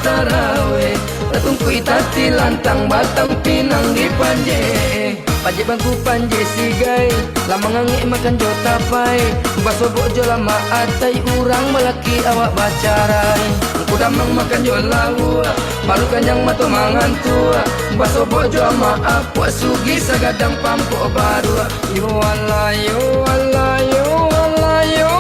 taraweh, ratungku itati lantang batang pinang di panje. Panje bangku panje sigai, lama ngangi makan jota pai. Baso bojo lama atai urang melaki awak bacarai. Ku damang makan jolau, baru kanyang mato mangan tua. Baso bojo ama apa sugi sagadang pampo baru. Yo Allah yo Allah yo Allah yo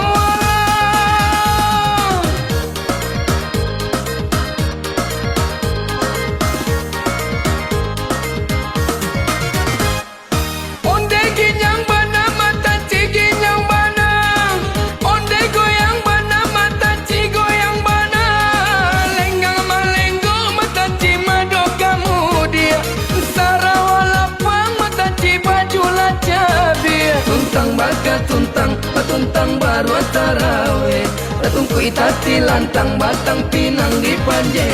tuntang baru taraweh, ratungku itati lantang batang pinang di panje.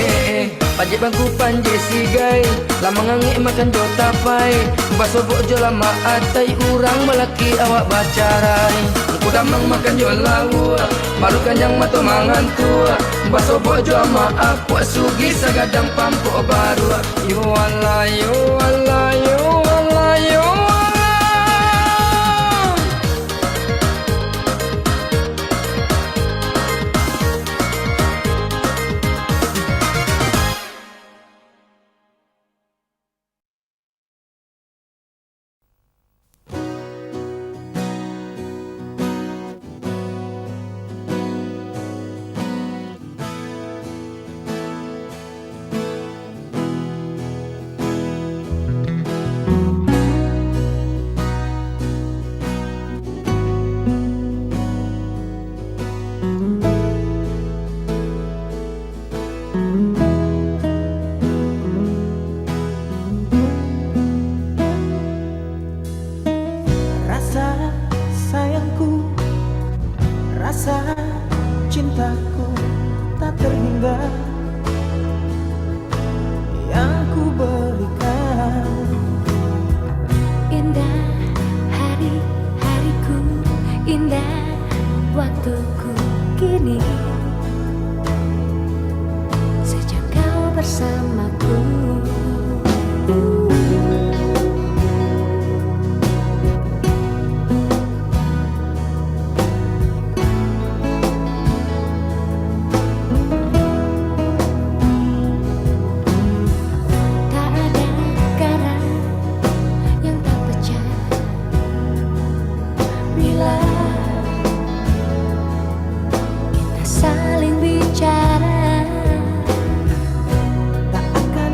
Panje bangku panje sigai, lama ngangi makan jota pai. Baso bojo lama atai urang melaki awak bacarai. Ku damang makan jolau, baru kanyang mato mangan tua. Baso bojo ama aku sugi sagadang pampo baru. Yo Allah yo Allah yo Allah yo Kita saling bicara, tak akan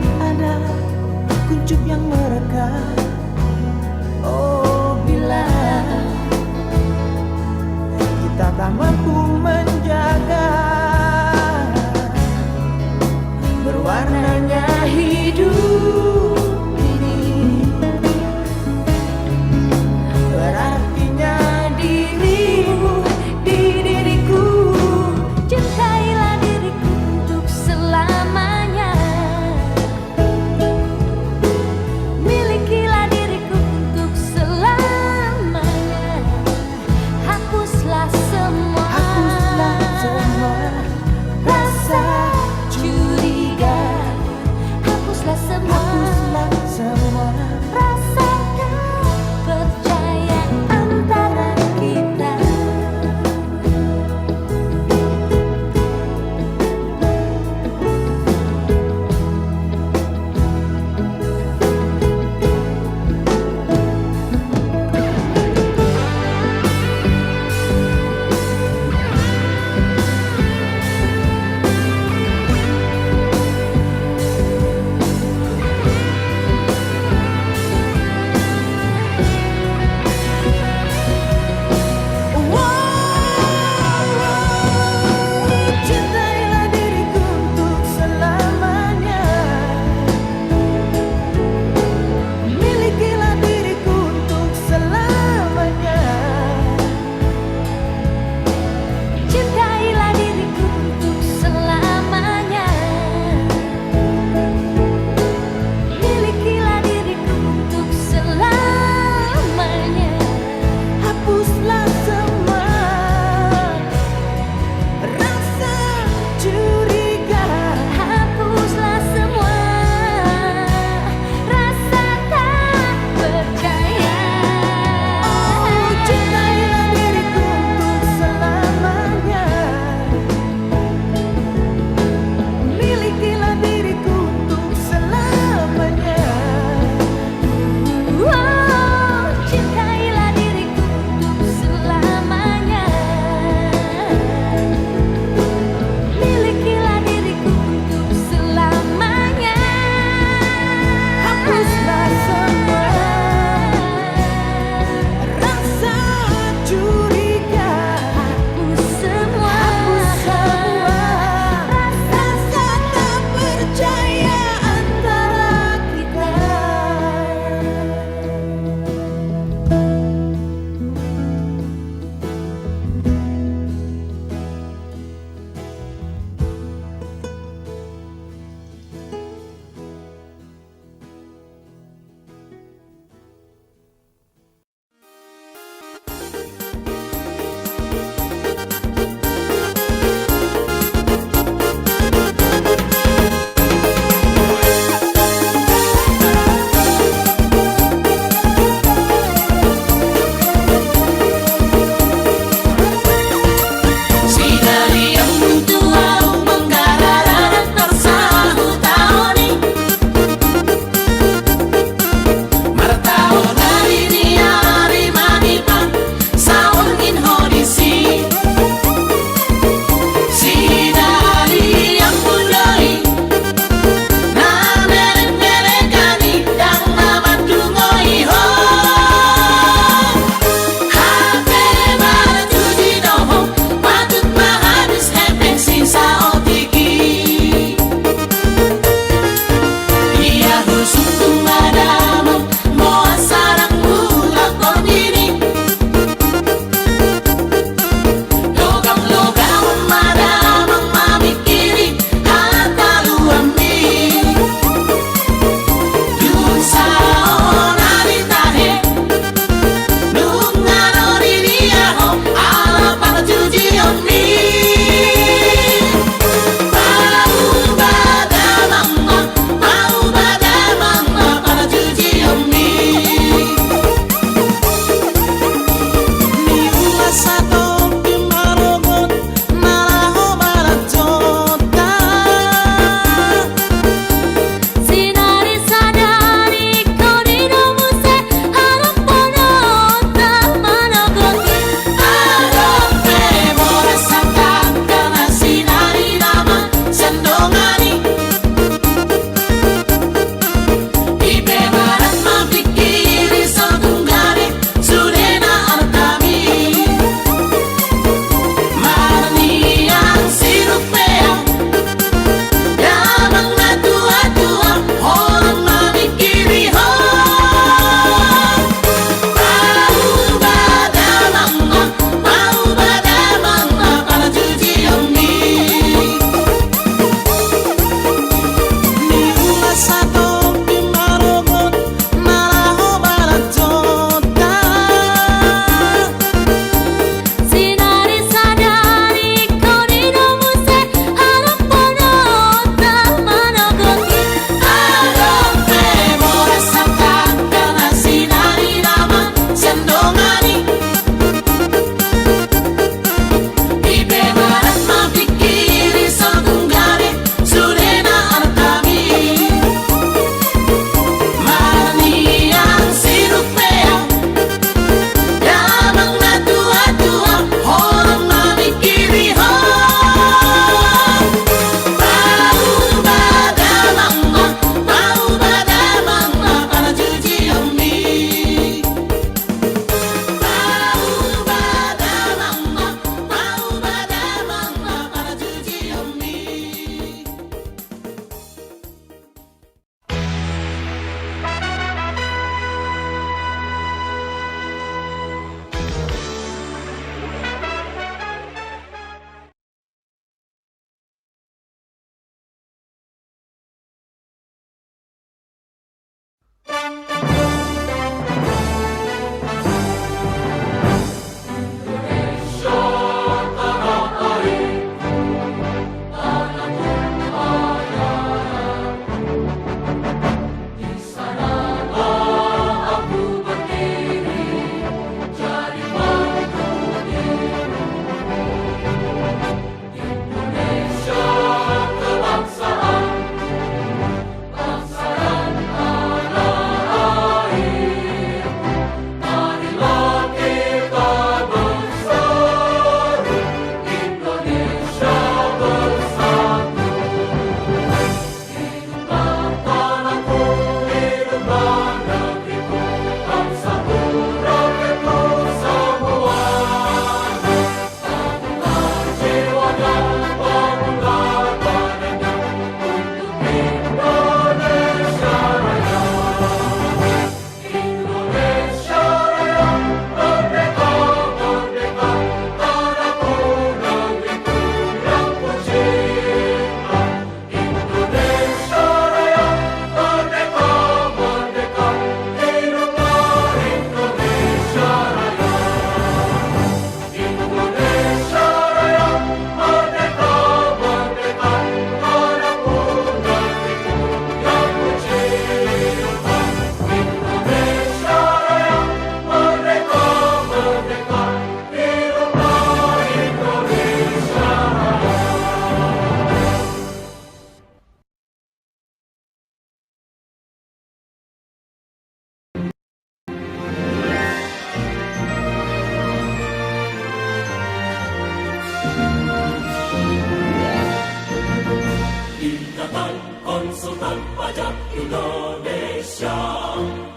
Konsultan Pajak Indonesia,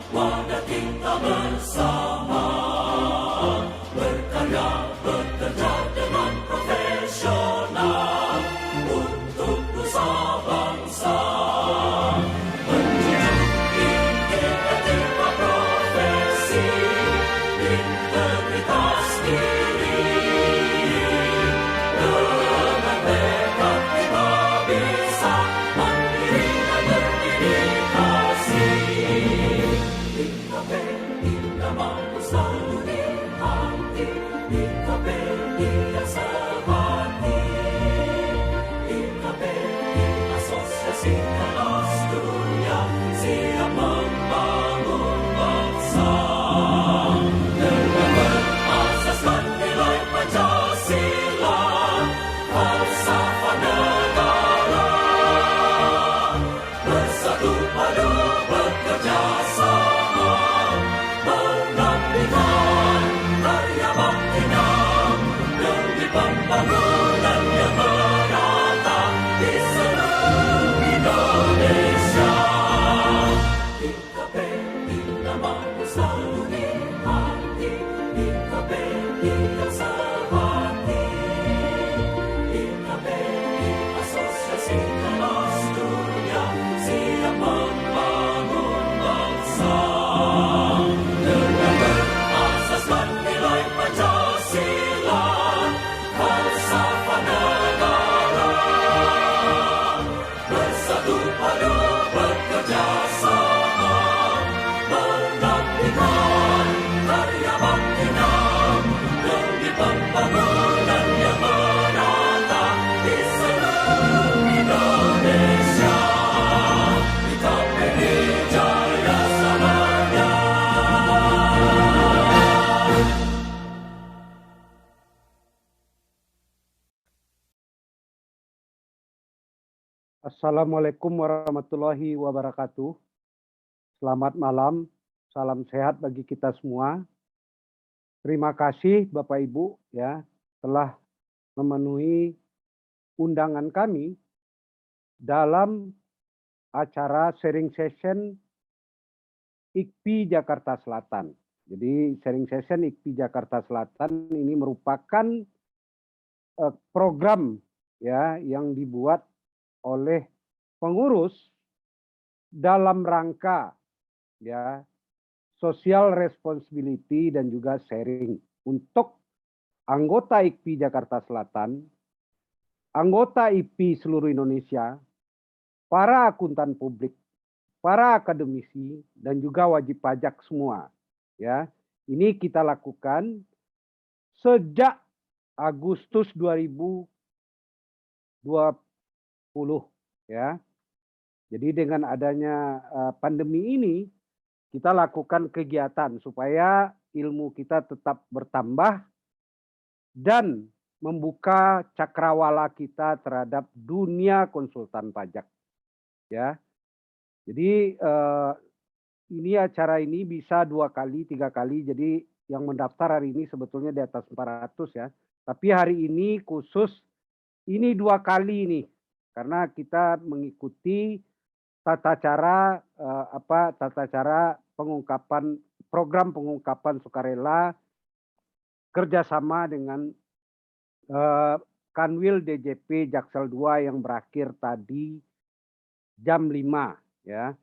wadah kita bersama, berkarya bekerja dengan profesional untuk nusa bangsa, menjunjung tinggi etika profesi, integritas diri, dengan tekad kita bisa mandiri dan berdedikasi. IKPI Damai selalu di hati, IKPI yang sehati, IKPI Asosiasi Kelas Dunia siap membangun bangsa dengan berasaskan nilai Pancasila, falsafah negara, bersatu padu bekerja sama, mengabdikan karya baktinya demi pembangunan yang merata di seluruh Indonesia. IKPI namamu selalu di hati, IKPI yang sehati, IKPI Asosiasi Kelas Dunia siap membangun bangsa dengan berasaskan nilai Pancasila, falsafah negara, bersatu padu bekerja sama, mengabdikan karya baktinya demi pembangunan yang merata di seluruh Indonesia. IKPI jaya selamanya. Assalamualaikum warahmatullahi wabarakatuh. Selamat malam, salam sehat bagi kita semua. Terima kasih Bapak Ibu ya telah memenuhi undangan kami dalam acara sharing session IKPI Jakarta Selatan. Jadi sharing session IKPI Jakarta Selatan ini merupakan program ya yang dibuat oleh pengurus dalam rangka ya social responsibility dan juga sharing untuk anggota IKPI Jakarta Selatan, anggota IKPI seluruh Indonesia, para akuntan publik, para akademisi dan juga wajib pajak semua. Ya, ini kita lakukan sejak Agustus 2020 ya. Jadi dengan adanya pandemi ini kita lakukan kegiatan supaya ilmu kita tetap bertambah dan membuka cakrawala kita terhadap dunia konsultan pajak ya. Jadi ini acara ini bisa 2 kali, 3 kali. Jadi yang mendaftar hari ini sebetulnya di atas 400 ya. Tapi hari ini khusus ini 2 kali nih. Karena kita mengikuti tata cara pengungkapan program pengungkapan sukarela kerjasama dengan Kanwil DJP Jaksel 2 yang berakhir tadi jam 5 ya.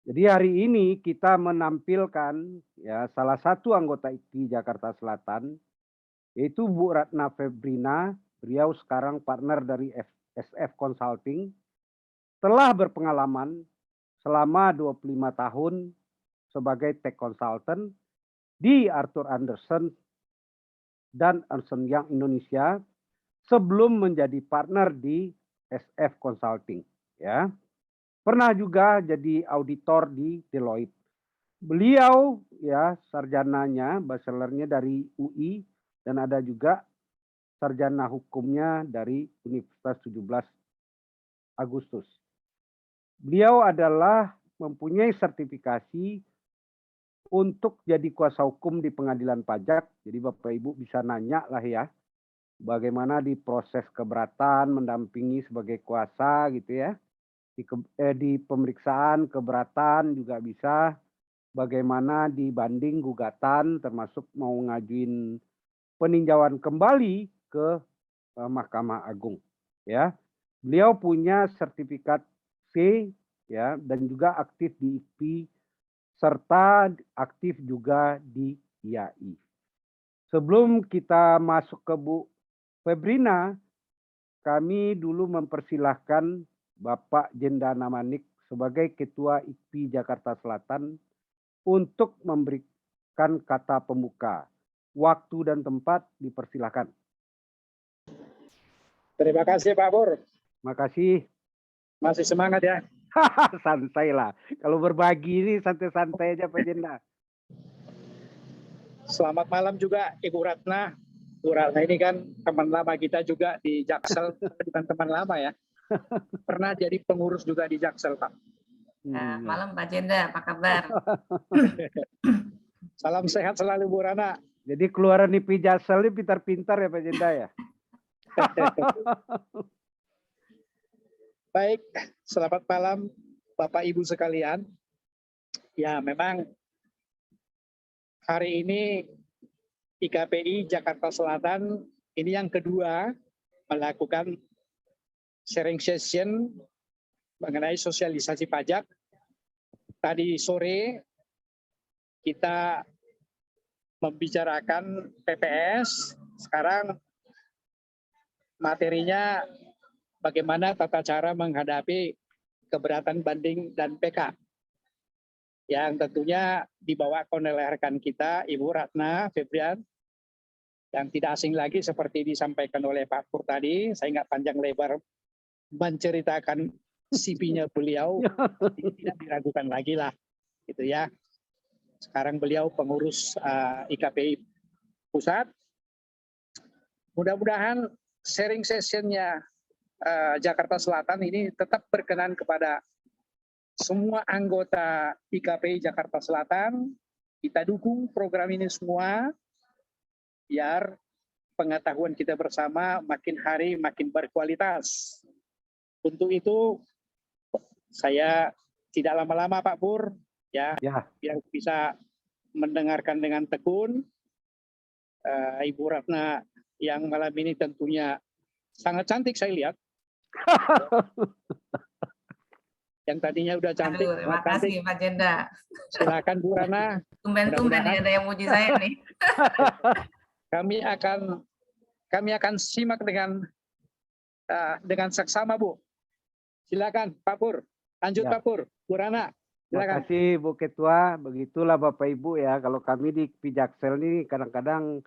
Jadi hari ini kita menampilkan ya salah satu anggota IKPI Jakarta Selatan yaitu Bu Ratna Febrina. Beliau sekarang partner dari SF Consulting, telah berpengalaman selama 25 tahun sebagai tech consultant di Arthur Andersen dan Ernst & Young Indonesia sebelum menjadi partner di SF Consulting ya. Pernah juga jadi auditor di Deloitte. Beliau ya sarjananya, bachelornya dari UI dan ada juga sarjana hukumnya dari Universitas 17 Agustus. Beliau adalah mempunyai sertifikasi untuk jadi kuasa hukum di pengadilan pajak. Jadi Bapak Ibu bisa nanya lah ya, bagaimana di proses keberatan mendampingi sebagai kuasa gitu ya. Di pemeriksaan keberatan juga bisa, bagaimana di banding gugatan termasuk mau ngajuin peninjauan kembali ke Mahkamah Agung ya. Beliau punya sertifikat C ya dan juga aktif di IKPI serta aktif juga di IAI. Sebelum kita masuk ke Bu Febrina, kami dulu mempersilahkan Bapak Jendana Manik sebagai Ketua IKPI Jakarta Selatan untuk memberikan kata pembuka. Waktu dan tempat dipersilahkan. Terima kasih Pak Pur. Makasih. Masih semangat ya. Santai lah. Kalau berbagi ini santai-santai aja Pak Jenda. Selamat malam juga Ibu Ratna. Bu Ratna ini kan teman lama kita juga di Jaksel. Bukan teman lama ya. Pernah jadi pengurus juga di Jaksel, Pak. Nah, malam Pak Jenda, apa kabar? Salam sehat selalu Bu Ratna. Jadi keluaran IKPI Jaksel ini pintar-pintar ya Pak Jenda ya. Baik, selamat malam Bapak Ibu sekalian. Ya, memang hari ini IKPI Jakarta Selatan ini yang kedua melakukan sharing session mengenai sosialisasi pajak. Tadi sore kita membicarakan PPS, sekarang materinya bagaimana tata cara menghadapi keberatan banding dan PK. Yang tentunya dibawa oleh rekan kita, Ibu Ratna Febrian, yang tidak asing lagi seperti disampaikan oleh Pak Pur tadi. Saya nggak panjang lebar menceritakan CV-nya beliau, tidak diragukan lagi lah, gitu ya. Sekarang beliau pengurus IKPI Pusat. Mudah-mudahan sharing session-nya Jakarta Selatan ini tetap berkenan kepada semua anggota IKPI Jakarta Selatan. Kita dukung program ini semua biar pengetahuan kita bersama makin hari makin berkualitas. Untuk itu saya tidak lama-lama Pak Pur ya. Biar bisa mendengarkan dengan tekun. Ibu Ratna yang malam ini tentunya sangat cantik saya lihat. Yang tadinya udah cantik. Aduh, terima kasih Pak Jenda. Silakan Bu Ratna. Tumben-tumben nih ada yang muji saya nih. Kami akan simak dengan seksama Bu. Silakan Pak Pur. Lanjut Ya. Pak Pur, Bu Rana, Terima silakan. kasih Bu Ketua. Begitulah Bapak Ibu ya. Kalau kami di Pijaksel ini kadang-kadang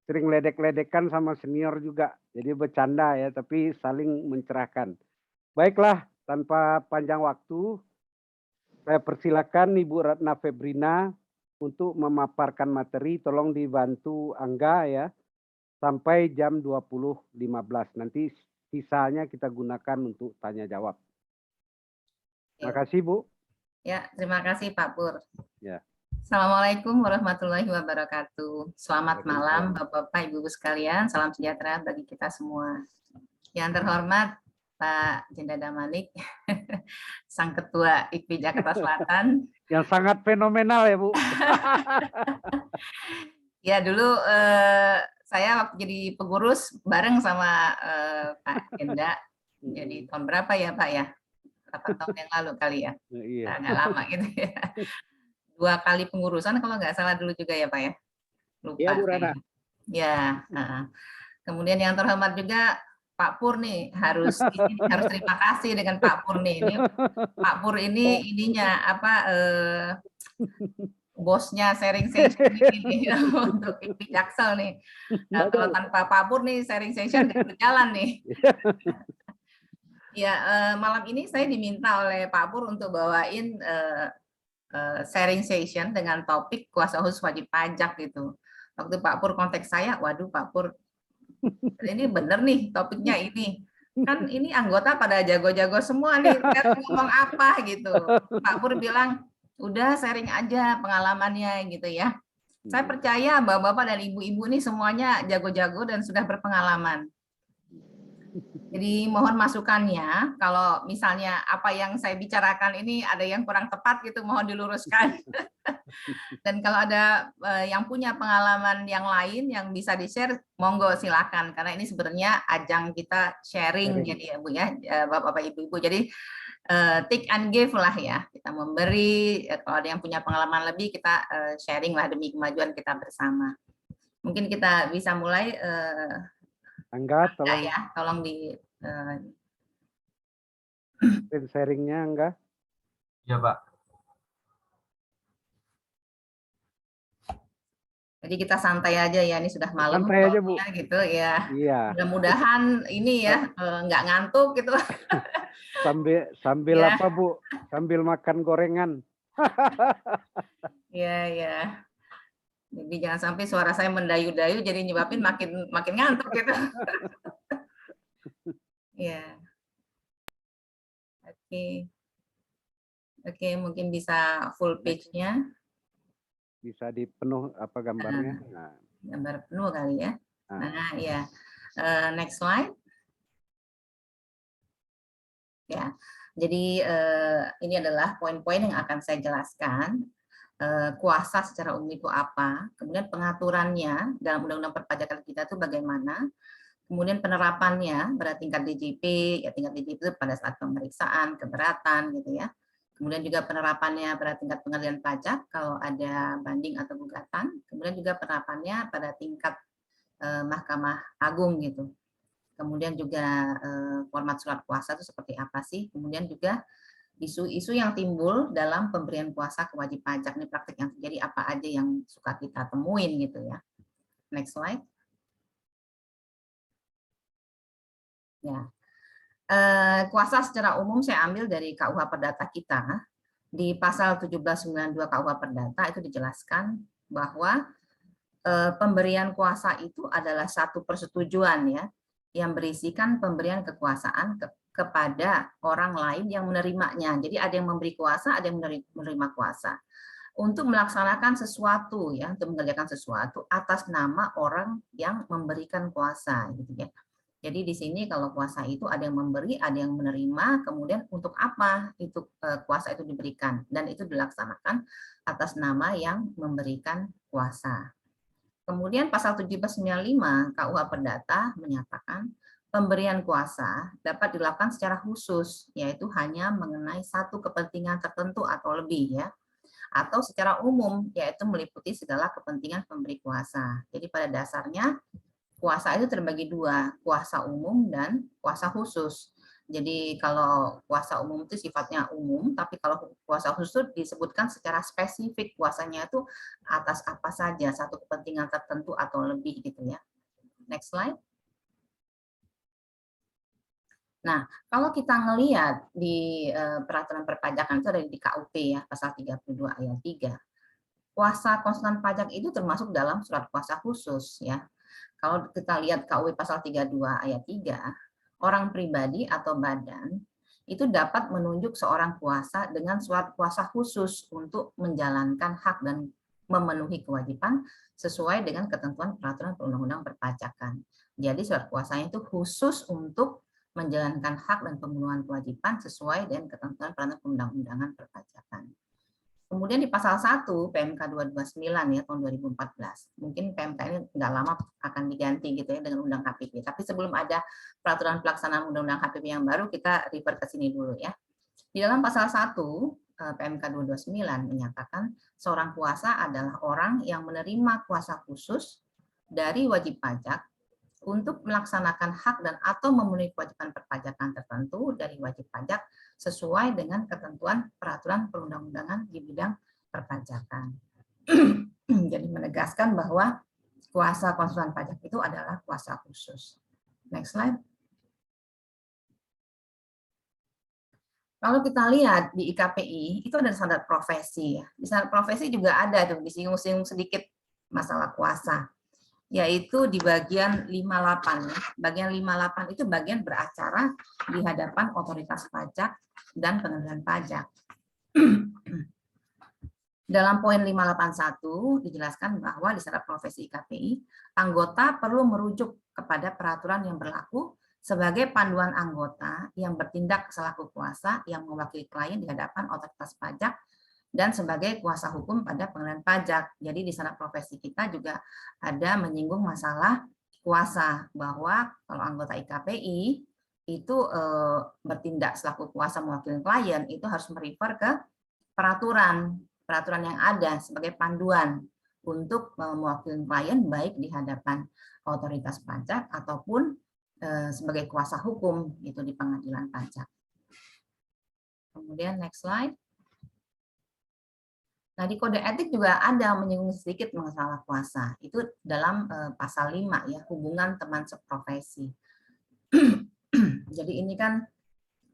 sering ledek-ledekan sama senior juga. Jadi bercanda ya, tapi saling mencerahkan. Baiklah, tanpa panjang waktu, saya persilakan Ibu Ratna Febrina untuk memaparkan materi. Tolong dibantu Angga ya, sampai jam 20.15. Nanti sisanya kita gunakan untuk tanya jawab. Terima kasih Bu. Ya, terima kasih Pak Pur. Ya. Assalamualaikum warahmatullahi wabarakatuh. Selamat malam Waalaikumsalam. Bapak-Bapak, Ibu-Ibu sekalian. Salam sejahtera bagi kita semua. Yang terhormat Pak Jenda Damanik, Sang Ketua IKPI Jakarta Selatan. Yang sangat fenomenal ya Bu. Ya dulu saya waktu jadi pengurus bareng sama Pak Jenda. Jadi tahun berapa ya Pak ya? 8 tahun yang lalu kali ya. Iya. Agak lama gitu ya. 2 kali pengurusan kalau nggak salah dulu juga ya Pak ya. Lupa. Iya Bu Rana. Ya. Kemudian yang terhormat juga Pak Pur nih harus terima kasih dengan Pak Pur nih. Ini Pak Pur ini ininya apa bosnya sharing session ini untuk IKPI Jaksel nih. Nah, kalau tanpa Pak Pur nih sharing session nggak berjalan nih. Ya, malam ini saya diminta oleh Pak Pur untuk bawain sharing session dengan topik kuasa khusus wajib pajak gitu. Waktu Pak Pur kontak saya, waduh Pak Pur, ini bener nih topiknya ini. Kan ini anggota pada jago-jago semua nih, ngomong apa gitu. Pak Pur bilang, udah sharing aja pengalamannya gitu ya. Saya percaya bapak-bapak dan ibu-ibu nih semuanya jago-jago dan sudah berpengalaman. Jadi mohon masukannya, kalau misalnya apa yang saya bicarakan ini ada yang kurang tepat gitu, mohon diluruskan. Dan kalau ada yang punya pengalaman yang lain yang bisa di-share, monggo silakan. Karena ini sebenarnya ajang kita sharing, jadi ya Bu ya, bapak-bapak ibu-ibu. Jadi take and give lah ya, kita memberi. Kalau ada yang punya pengalaman lebih, kita sharing lah demi kemajuan kita bersama. Mungkin kita bisa mulai. Angga, tolong ya, tolong di sharingnya Angga. Ya Pak. Jadi kita santai aja ya, ini sudah malam. Santai aja Bu. Gitu ya. Iya. Mudah-mudahan ini ya nggak ngantuk gitu. Sambil ya. apa Bu? Sambil makan gorengan. Iya ya. Jadi jangan sampai suara saya mendayu-dayu jadi nyebabin makin ngantuk gitu. Ya. Oke, mungkin bisa full page-nya. Bisa dipenuh apa gambarnya? Nah. Gambar penuh kali ya. Nah, ya. Next slide. Ya. Jadi ini adalah poin-poin yang akan saya jelaskan. Kuasa secara umum itu apa, kemudian pengaturannya dalam undang-undang perpajakan kita itu bagaimana, kemudian penerapannya pada tingkat DJP, ya tingkat DJP itu pada saat pemeriksaan, keberatan gitu ya. Kemudian juga penerapannya pada tingkat pengadilan pajak kalau ada banding atau gugatan, kemudian juga penerapannya pada tingkat Mahkamah Agung gitu. Kemudian juga format surat kuasa itu seperti apa sih, kemudian juga isu-isu yang timbul dalam pemberian kuasa ke wajib pajak, ini praktik yang terjadi apa aja yang suka kita temuin gitu ya. Next slide. Ya. Kuasa secara umum saya ambil dari KUH Perdata kita. Di pasal 1792 KUH Perdata itu dijelaskan bahwa pemberian kuasa itu adalah satu persetujuan ya, yang berisikan pemberian kekuasaan kepada orang lain yang menerimanya. Jadi ada yang memberi kuasa, ada yang menerima kuasa untuk melaksanakan sesuatu ya, untuk mengerjakan sesuatu atas nama orang yang memberikan kuasa gitu ya. Jadi di sini kalau kuasa itu ada yang memberi, ada yang menerima, kemudian untuk apa itu kuasa itu diberikan, dan itu dilaksanakan atas nama yang memberikan kuasa. Kemudian pasal 1795 KUH Perdata menyatakan pemberian kuasa dapat dilakukan secara khusus, yaitu hanya mengenai satu kepentingan tertentu atau lebih ya, atau secara umum, yaitu meliputi segala kepentingan pemberi kuasa. Jadi pada dasarnya kuasa itu terbagi dua, kuasa umum dan kuasa khusus. Jadi kalau kuasa umum itu sifatnya umum, tapi kalau kuasa khusus disebutkan secara spesifik kuasanya itu atas apa saja, satu kepentingan tertentu atau lebih gitu ya. Next slide. Nah, kalau kita ngelihat di peraturan perpajakan itu ada di KUP ya, pasal 32 ayat 3. Kuasa konsultan pajak itu termasuk dalam surat kuasa khusus ya. Kalau kita lihat KUP pasal 32 ayat 3, orang pribadi atau badan itu dapat menunjuk seorang kuasa dengan surat kuasa khusus untuk menjalankan hak dan memenuhi kewajiban sesuai dengan ketentuan peraturan perundang-undang perpajakan. Jadi surat kuasanya itu khusus untuk menjalankan hak dan pemenuhan kewajiban sesuai dengan ketentuan peraturan perundang-undangan perpajakan. Kemudian di pasal 1 PMK 229 ya tahun 2014. Mungkin PMK ini nggak lama akan diganti gitu ya dengan Undang HPP. Tapi sebelum ada peraturan pelaksanaan Undang-Undang HPP yang baru, kita refer ke sini dulu ya. Di dalam pasal 1 PMK 229 menyatakan seorang kuasa adalah orang yang menerima kuasa khusus dari wajib pajak untuk melaksanakan hak dan atau memenuhi kewajiban perpajakan tertentu dari wajib pajak sesuai dengan ketentuan peraturan perundang-undangan di bidang perpajakan. Jadi menegaskan bahwa kuasa konsultan pajak itu adalah kuasa khusus. Next slide. Kalau kita lihat di IKPI, itu ada standar profesi. Di standar profesi juga ada tuh, disinggung-singgung sedikit masalah kuasa, yaitu di bagian 58. Bagian 58 itu bagian beracara di hadapan otoritas pajak dan pengendalian pajak. Dalam poin 581 dijelaskan bahwa di standar profesi IKPI, anggota perlu merujuk kepada peraturan yang berlaku sebagai panduan anggota yang bertindak selaku kuasa yang mewakili klien di hadapan otoritas pajak dan sebagai kuasa hukum pada pengendalian pajak. Jadi di sana profesi kita juga ada menyinggung masalah kuasa, bahwa kalau anggota IKPI itu bertindak selaku kuasa mewakili klien itu harus merefer ke peraturan yang ada sebagai panduan untuk mewakili klien baik di hadapan otoritas pajak ataupun sebagai kuasa hukum itu di pengadilan pajak. Kemudian next slide. Nah, di kode etik juga ada menyinggung sedikit masalah kuasa. Itu dalam pasal 5 ya, hubungan teman seprofesi. Jadi ini kan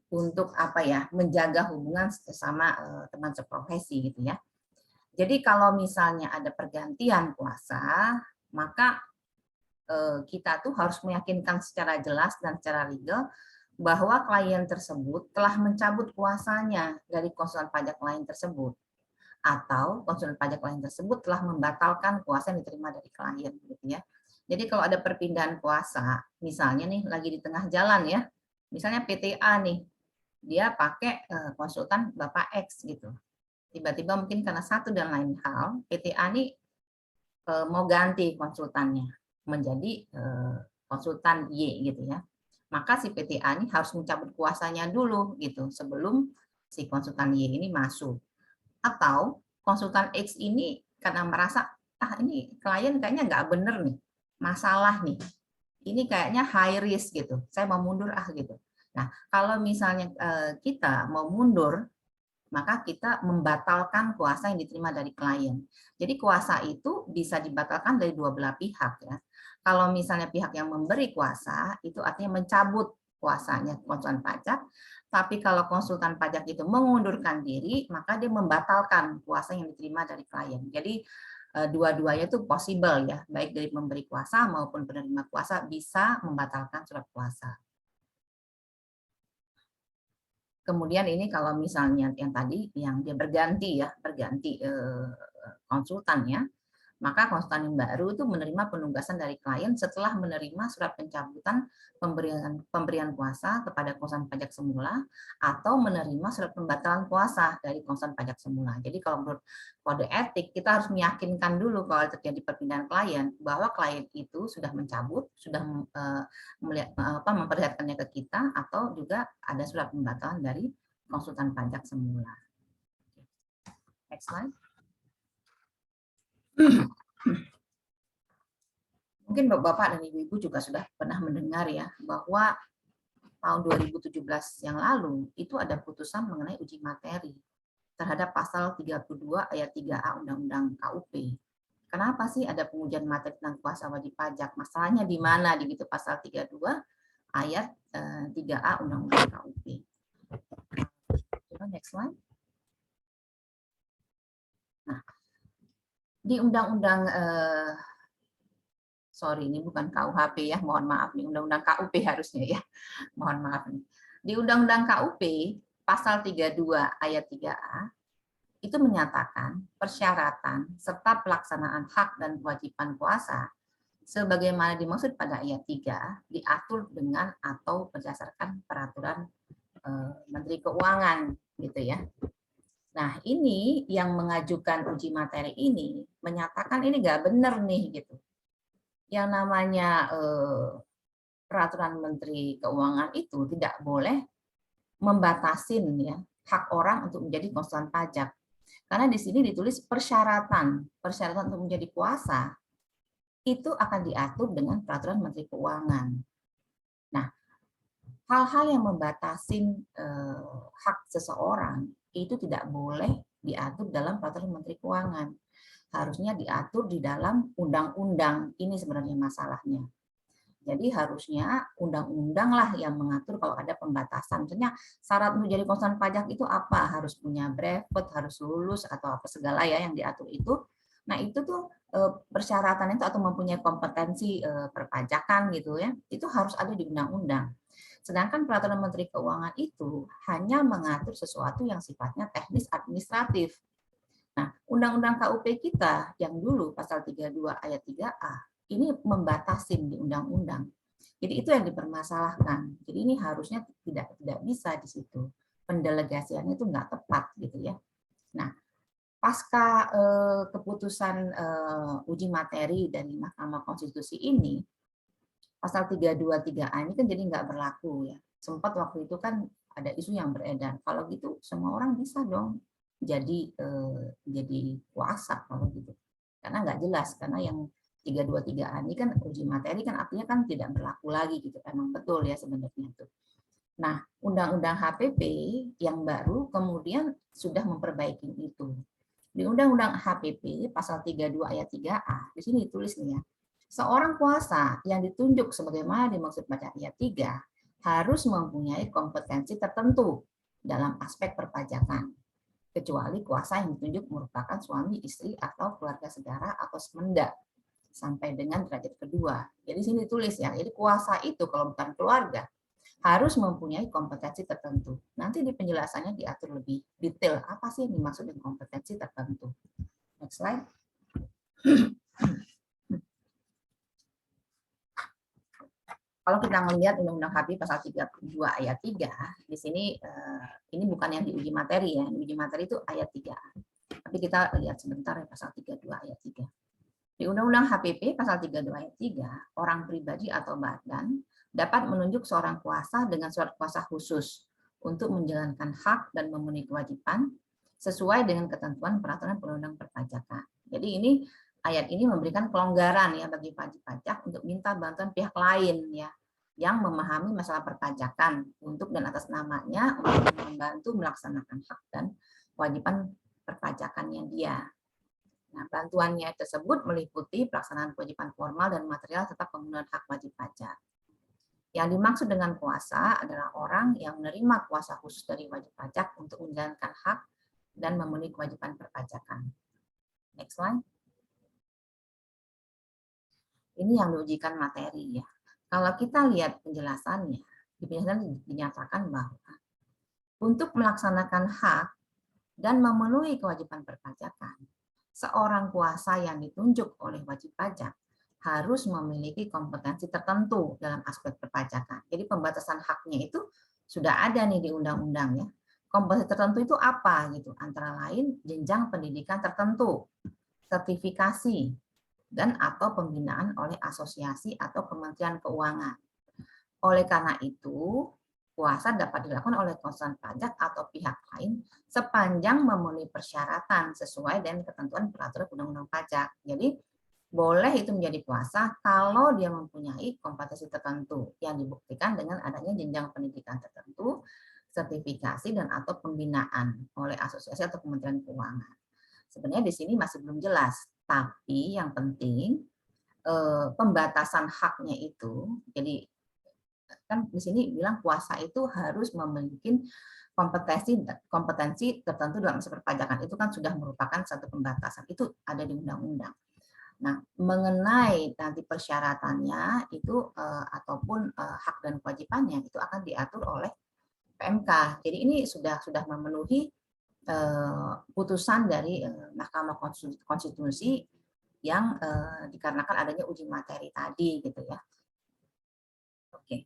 untuk apa ya? Menjaga hubungan sesama teman seprofesi gitu ya. Jadi kalau misalnya ada pergantian kuasa, maka kita tuh harus meyakinkan secara jelas dan secara legal bahwa klien tersebut telah mencabut kuasanya dari konsultan pajak lain tersebut, atau konsultan pajak lain tersebut telah membatalkan kuasa yang diterima dari klien gitu ya. Jadi kalau ada perpindahan kuasa, misalnya nih lagi di tengah jalan ya, misalnya PTA nih, dia pakai konsultan Bapak X gitu. Tiba-tiba mungkin karena satu dan lain hal, PTA nih mau ganti konsultannya menjadi konsultan Y gitu ya. Maka si PTA ini harus mencabut kuasanya dulu gitu sebelum si konsultan Y ini masuk. Atau konsultan X ini karena merasa ini klien kayaknya nggak bener nih, masalah nih, ini kayaknya high risk gitu, saya mau mundur gitu. Nah kalau misalnya kita mau mundur, maka kita membatalkan kuasa yang diterima dari klien. Jadi kuasa itu bisa dibatalkan dari dua belah pihak ya. Kalau misalnya pihak yang memberi kuasa, itu artinya mencabut kuasanya konsultan pajak. Tapi kalau konsultan pajak itu mengundurkan diri, maka dia membatalkan kuasa yang diterima dari klien. Jadi dua-duanya itu possible ya, baik dari pemberi kuasa maupun penerima kuasa bisa membatalkan surat kuasa. Kemudian ini kalau misalnya yang tadi yang dia berganti konsultannya, maka konsultan yang baru itu menerima penugasan dari klien setelah menerima surat pencabutan pemberian kuasa kepada konsultan pajak semula atau menerima surat pembatalan kuasa dari konsultan pajak semula. Jadi kalau menurut kode etik kita harus meyakinkan dulu kalau terjadi perpindahan klien bahwa klien itu sudah mencabut, sudah memperlihatkannya ke kita atau juga ada surat pembatalan dari konsultan pajak semula. Next slide. Mungkin Bapak dan Ibu-Ibu juga sudah pernah mendengar ya bahwa tahun 2017 yang lalu itu ada putusan mengenai uji materi terhadap pasal 32 ayat 3A Undang-Undang KUP. Kenapa sih ada pengujian materi tentang kuasa wajib pajak? Masalahnya di mana di gitu pasal 32 ayat 3A Undang-Undang KUP. Next slide. Nah, di Undang-Undang sorry ini bukan KUHP ya, mohon maaf nih, Undang-Undang KUP harusnya ya. Mohon maaf nih. Di Undang-Undang KUP pasal 32 ayat 3A itu menyatakan persyaratan serta pelaksanaan hak dan kewajiban kuasa sebagaimana dimaksud pada ayat 3 diatur dengan atau berdasarkan peraturan Menteri Keuangan gitu ya. Nah, ini yang mengajukan uji materi ini menyatakan ini nggak benar nih gitu. Yang namanya peraturan Menteri Keuangan itu tidak boleh membatasin ya hak orang untuk menjadi konsultan pajak. Karena di sini ditulis persyaratan untuk menjadi kuasa itu akan diatur dengan peraturan Menteri Keuangan. Nah, hal-hal yang membatasin hak seseorang itu tidak boleh diatur dalam peraturan Menteri Keuangan. Harusnya diatur di dalam undang-undang. Ini sebenarnya masalahnya. Jadi harusnya undang-undang lah yang mengatur kalau ada pembatasan. Misalnya syarat menjadi konsultan pajak itu apa? Harus punya brevet, harus lulus atau apa segala ya yang diatur itu. Nah itu tuh persyaratan itu atau mempunyai kompetensi perpajakan gitu ya. Itu harus ada di undang-undang. Sedangkan peraturan Menteri Keuangan itu hanya mengatur sesuatu yang sifatnya teknis administratif. Nah, Undang-Undang KUP kita yang dulu pasal 32 ayat 3A ini membatasin di undang-undang. Jadi itu yang dipermasalahkan. Jadi ini harusnya tidak bisa di situ. Pendelegasiannya itu nggak tepat gitu ya. Nah, pasca keputusan uji materi dari Mahkamah Konstitusi ini, pasal 323A ini kan jadi nggak berlaku ya. Sempat waktu itu kan ada isu yang beredar. Kalau gitu semua orang bisa dong jadi kuasa kalau gitu. Karena nggak jelas karena yang 323A ini kan uji materi kan artinya kan tidak berlaku lagi gitu. Emang betul ya sebenarnya itu. Nah, Undang-Undang HPP yang baru kemudian sudah memperbaiki itu. Di Undang-Undang HPP pasal 32 ayat 3A di sini ditulis nih ya. Seorang kuasa yang ditunjuk sebagaimana dimaksud pada ayat 3 harus mempunyai kompetensi tertentu dalam aspek perpajakan. Kecuali kuasa yang ditunjuk merupakan suami, istri, atau keluarga saudara atau semenda sampai dengan derajat kedua. Jadi sini tulis ya, jadi kuasa itu kalau bukan keluarga harus mempunyai kompetensi tertentu. Nanti di penjelasannya diatur lebih detail apa sih yang dimaksud dengan kompetensi tertentu. Next slide. Kalau kita melihat Undang-Undang HPP pasal 32 ayat 3, di sini ini bukan yang diuji materi ya, yang diuji materi itu ayat 3. Tapi kita lihat sebentar ya pasal 32 ayat 3. Di Undang-Undang HPP pasal 32 ayat 3, orang pribadi atau badan dapat menunjuk seorang kuasa dengan surat kuasa khusus untuk menjalankan hak dan memenuhi kewajiban sesuai dengan ketentuan peraturan perundang perpajakan. Jadi ini ayat ini memberikan kelonggaran ya bagi wajib pajak untuk minta bantuan pihak lain ya yang memahami masalah perpajakan untuk dan atas namanya untuk membantu melaksanakan hak dan kewajiban perpajakannya dia. Nah, bantuannya tersebut meliputi pelaksanaan kewajiban formal dan material serta pemenuhan hak wajib pajak. Yang dimaksud dengan kuasa adalah orang yang menerima kuasa khusus dari wajib pajak untuk menjalankan hak dan memenuhi kewajiban perpajakan. Next slide. Ini yang diujikan materi ya. Kalau kita lihat penjelasannya, di penjelasan dinyatakan bahwa untuk melaksanakan hak dan memenuhi kewajiban perpajakan, seorang kuasa yang ditunjuk oleh wajib pajak harus memiliki kompetensi tertentu dalam aspek perpajakan. Jadi pembatasan haknya itu sudah ada nih di undang-undang ya. Kompetensi tertentu itu apa gitu? Antara lain jenjang pendidikan tertentu, sertifikasi, dan atau pembinaan oleh asosiasi atau Kementerian Keuangan. Oleh karena itu, kuasa dapat dilakukan oleh konsultan pajak atau pihak lain sepanjang memenuhi persyaratan sesuai dengan ketentuan peraturan undang-undang pajak. Jadi boleh itu menjadi puasa kalau dia mempunyai kompetensi tertentu yang dibuktikan dengan adanya jenjang pendidikan tertentu, sertifikasi dan atau pembinaan oleh asosiasi atau Kementerian Keuangan. Sebenarnya di sini masih belum jelas, tapi yang penting pembatasan haknya itu, jadi kan di sini bilang puasa itu harus memiliki kompetensi tertentu dalam masa perpajakan, itu kan sudah merupakan satu pembatasan, itu ada di undang-undang. Nah, mengenai nanti persyaratannya itu ataupun hak dan kewajibannya itu akan diatur oleh PMK. Jadi ini sudah memenuhi putusan dari Mahkamah Konstitusi yang dikarenakan adanya uji materi tadi gitu ya. Oke.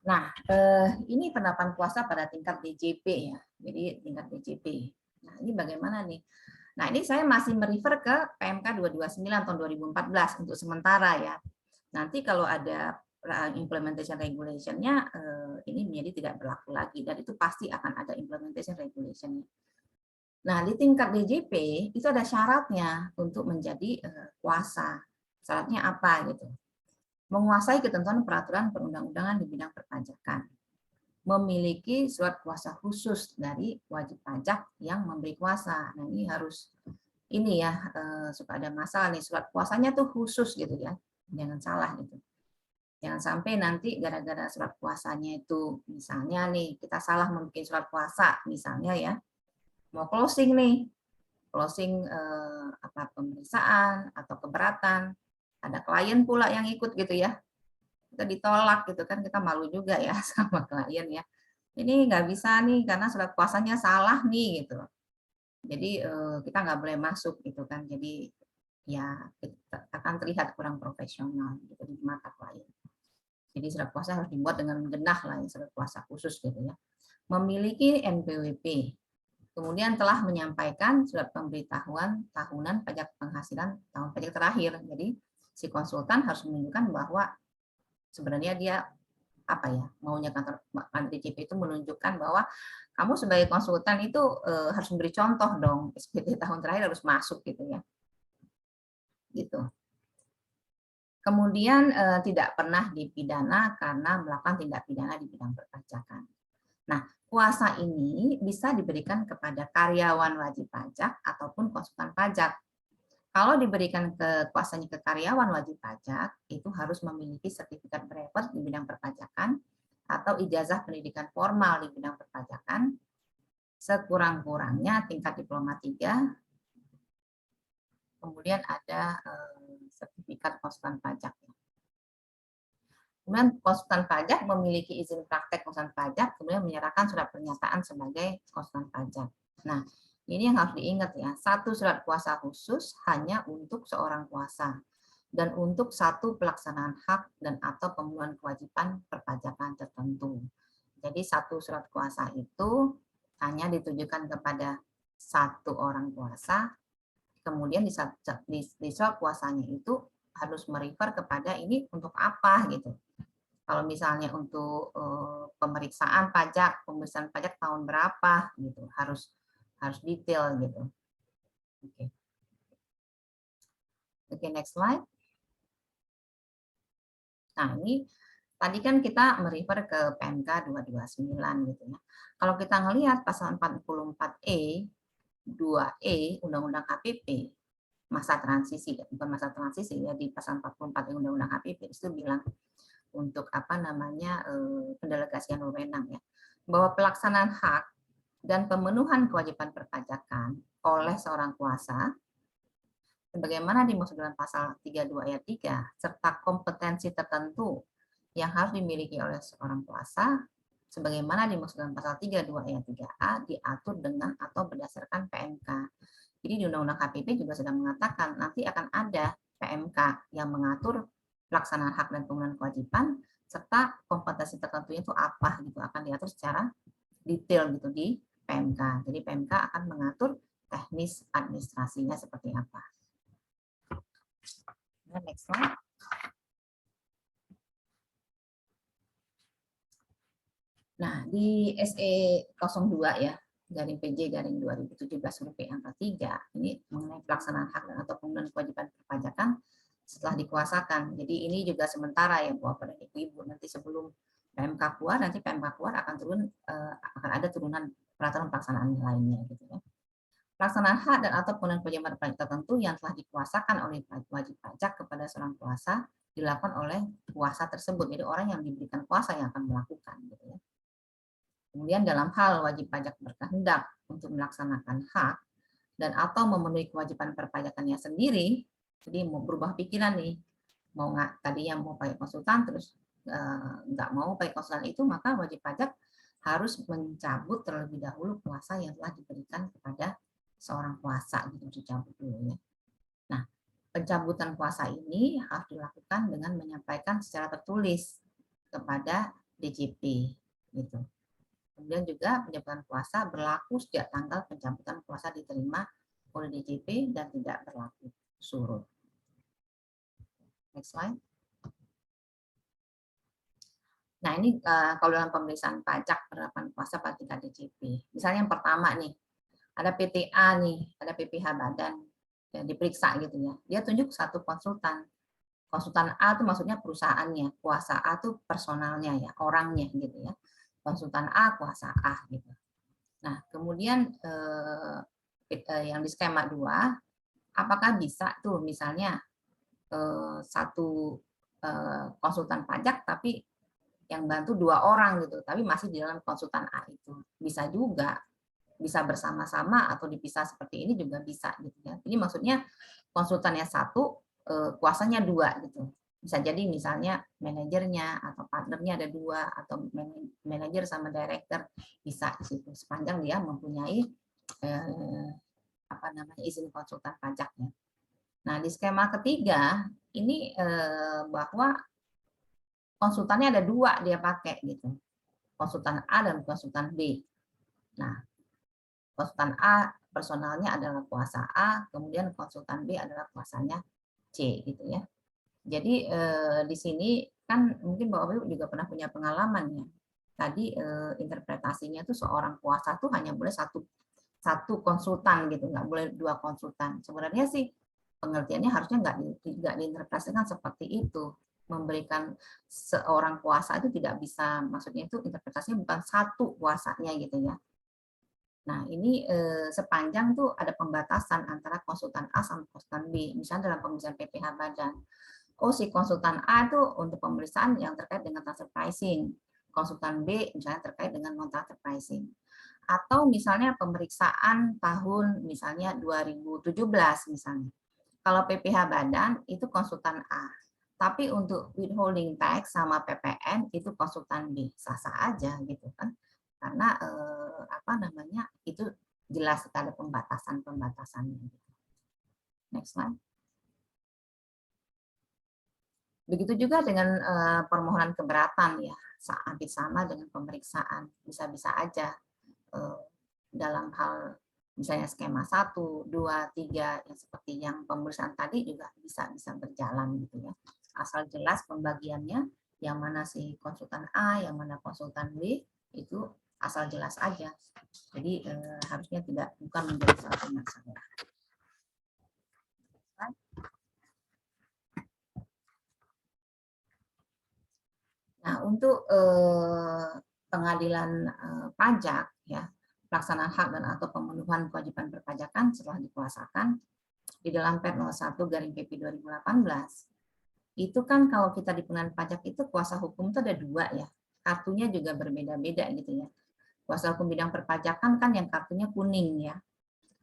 Nah, ini penerapan puasa pada tingkat DJP ya. Jadi tingkat DJP. Nah, ini bagaimana nih? Nah, ini saya masih merefer ke PMK 229 tahun 2014 untuk sementara ya. Nanti kalau ada implementation regulation-nya ini menjadi tidak berlaku lagi dan itu pasti akan ada implementation regulation-nya. Nah, di tingkat DJP itu ada syaratnya untuk menjadi puasa. Syaratnya apa gitu? Menguasai ketentuan peraturan perundang-undangan di bidang perpajakan. Memiliki surat kuasa khusus dari wajib pajak yang memberi kuasa. Nah, ini harus ini ya, suka ada masalah nih, surat kuasanya tuh khusus gitu ya. Jangan salah gitu. Jangan sampai nanti gara-gara surat kuasanya itu, misalnya nih, kita salah membuat surat kuasa, misalnya ya, mau closing nih, closing pemeriksaan atau keberatan, ada klien pula yang ikut gitu ya, kita ditolak gitu kan, kita malu juga ya sama klien ya. Ini nggak bisa nih karena surat kuasanya salah nih gitu. Jadi kita nggak boleh masuk gitu kan. Jadi ya akan terlihat kurang profesional gitu di mata klien. Jadi surat kuasa harus dibuat dengan genah lah, ya, surat kuasa khusus gitu ya. Memiliki NPWP. Kemudian telah menyampaikan surat pemberitahuan tahunan pajak penghasilan tahun pajak terakhir. Jadi si konsultan harus menunjukkan bahwa sebenarnya dia apa ya, maunya kantor DJP itu menunjukkan bahwa kamu sebagai konsultan itu harus memberi contoh dong, SPT tahun terakhir harus masuk gitu ya. Gitu. Kemudian tidak pernah dipidana karena melakukan tindak pidana di bidang perpajakan. Nah, kuasa ini bisa diberikan kepada karyawan wajib pajak ataupun konsultan pajak. Kalau diberikan kuasanya ke karyawan wajib pajak, itu harus memiliki sertifikat brevet di bidang perpajakan atau ijazah pendidikan formal di bidang perpajakan, sekurang-kurangnya tingkat diploma 3, kemudian ada sertifikat konsultan pajak. Kemudian konsultan pajak memiliki izin praktek konsultan pajak, kemudian menyerahkan surat pernyataan sebagai konsultan pajak. Nah, ini yang harus diingat ya, satu surat kuasa khusus hanya untuk seorang kuasa dan untuk satu pelaksanaan hak dan atau pemenuhan kewajiban perpajakan tertentu. Jadi satu surat kuasa itu hanya ditujukan kepada satu orang kuasa, kemudian di surat kuasanya itu harus merefer kepada ini untuk apa gitu. Kalau misalnya untuk pemeriksaan pajak tahun berapa gitu, harus detail gitu. Oke, next slide. Nah, ini tadi kan kita merefer ke PMK 229 gitu ya. Kalau kita ngelihat pasal 44E 2E Undang-Undang HPP, masa transisi, bukan masa transisi ya, di pasal 44 Undang-Undang HPP itu bilang untuk pendelegasian wewenang ya, bahwa pelaksanaan hak dan pemenuhan kewajiban perpajakan oleh seorang kuasa sebagaimana dimaksud dalam pasal 32 ayat 3 serta kompetensi tertentu yang harus dimiliki oleh seorang kuasa sebagaimana dimaksud dalam pasal 32 ayat 3A diatur dengan atau berdasarkan PMK. Jadi di Undang-Undang HPP juga sudah mengatakan nanti akan ada PMK yang mengatur pelaksanaan hak dan pemenuhan kewajiban serta kompetensi tertentunya itu apa gitu, akan diatur secara detail gitu di PMK. Jadi PMK akan mengatur teknis administrasinya seperti apa. Next slide. Nah, di SE 02 ya, PJ/2017/BP angka 3 ini mengenai pelaksanaan hak dan atau pemenuhan kewajiban perpajakan setelah dikuasakan. Jadi ini juga sementara ya Bapak dan Ibu. Nanti sebelum PMK keluar, nanti PMK keluar akan ada turunan peraturan pelaksanaan lainnya gitu ya. Pelaksanaan hak dan atau pemenuhan kewajiban pajak tertentu yang telah dikuasakan oleh wajib pajak kepada seorang kuasa dilakukan oleh kuasa tersebut. Jadi orang yang diberikan kuasa yang akan melakukan gitu ya. Kemudian dalam hal wajib pajak berkehendak untuk melaksanakan hak dan atau memenuhi kewajiban perpajakannya sendiri, jadi mau berubah pikiran nih, mau nggak tadinya mau pakai konsultan terus nggak mau pakai konsultan itu, maka wajib pajak harus mencabut terlebih dahulu kuasa yang telah diberikan kepada seorang kuasa gitu, dicabut dulu ya. Nah, pencabutan kuasa ini harus dilakukan dengan menyampaikan secara tertulis kepada DJP gitu. Kemudian juga pencabutan kuasa berlaku sejak tanggal pencabutan kuasa diterima oleh DJP dan tidak berlaku surut. Next slide. Nah ini kalau dalam pemeriksaan pajak penerapan kuasa pada tingkat DJP. Misalnya yang pertama nih, ada PTA nih, ada PPH badan yang diperiksa gitu ya. Dia tunjuk satu konsultan. Konsultan A itu maksudnya perusahaannya, kuasa A itu personalnya ya, orangnya gitu ya. Konsultan A, kuasa A gitu. Nah, kemudian yang di skema 2, apakah bisa tuh misalnya satu konsultan pajak tapi yang bantu 2 orang gitu, tapi masih di dalam konsultan A itu. Bisa juga, bisa bersama-sama atau dipisah seperti ini juga bisa gitu ya. Jadi maksudnya konsultannya 1, kuasanya 2 gitu. Bisa jadi misalnya manajernya atau partnernya ada 2 atau manajer sama director bisa di situ sepanjang dia mempunyai izin konsultan pajaknya. Nah, di skema ketiga ini bahwa konsultannya ada 2 dia pakai gitu. Konsultan A dan konsultan B. Nah, konsultan A personalnya adalah kuasa A, kemudian konsultan B adalah kuasanya C gitu ya. Jadi di sini kan mungkin Bapak Ibu juga pernah punya pengalaman ya. Tadi interpretasinya tuh seorang kuasa tuh hanya boleh satu konsultan gitu, nggak boleh 2 konsultan. Sebenarnya sih pengertiannya harusnya nggak diinterpretasikan seperti itu. Memberikan seorang kuasa itu tidak bisa, maksudnya itu interpretasinya bukan satu kuasanya gitu ya. Nah ini sepanjang tuh ada pembatasan antara konsultan A sama konsultan B. Misalnya dalam pemeriksaan PPH badan. Oh, si konsultan A itu untuk pemeriksaan yang terkait dengan transfer pricing. Konsultan B misalnya terkait dengan non-transfer pricing. Atau misalnya pemeriksaan tahun misalnya 2017 misalnya. Kalau PPH badan itu konsultan A. Tapi untuk withholding tax sama PPN itu konsultan B. Sah-sah aja gitu kan. Karena itu jelas ada pembatasan-pembatasannya. Next slide. Begitu juga dengan permohonan keberatan ya, hampir sama dengan pemeriksaan. Bisa-bisa aja dalam hal misalnya skema 1, 2, 3 yang seperti yang pemeriksaan tadi juga bisa berjalan gitu ya. Asal jelas pembagiannya, yang mana si konsultan A, yang mana konsultan B, itu asal jelas aja. Jadi harusnya bukan menjadi suatu masalah. Nah, untuk pengadilan pajak ya, pelaksanaan hak dan atau pemenuhan kewajiban perpajakan setelah dikuasakan di dalam Per 01/PP 2018 itu kan kalau kita di pengenalan pajak itu kuasa hukum itu ada 2 ya, kartunya juga berbeda-beda gitu ya. Kuasa hukum bidang perpajakan kan yang kartunya kuning ya.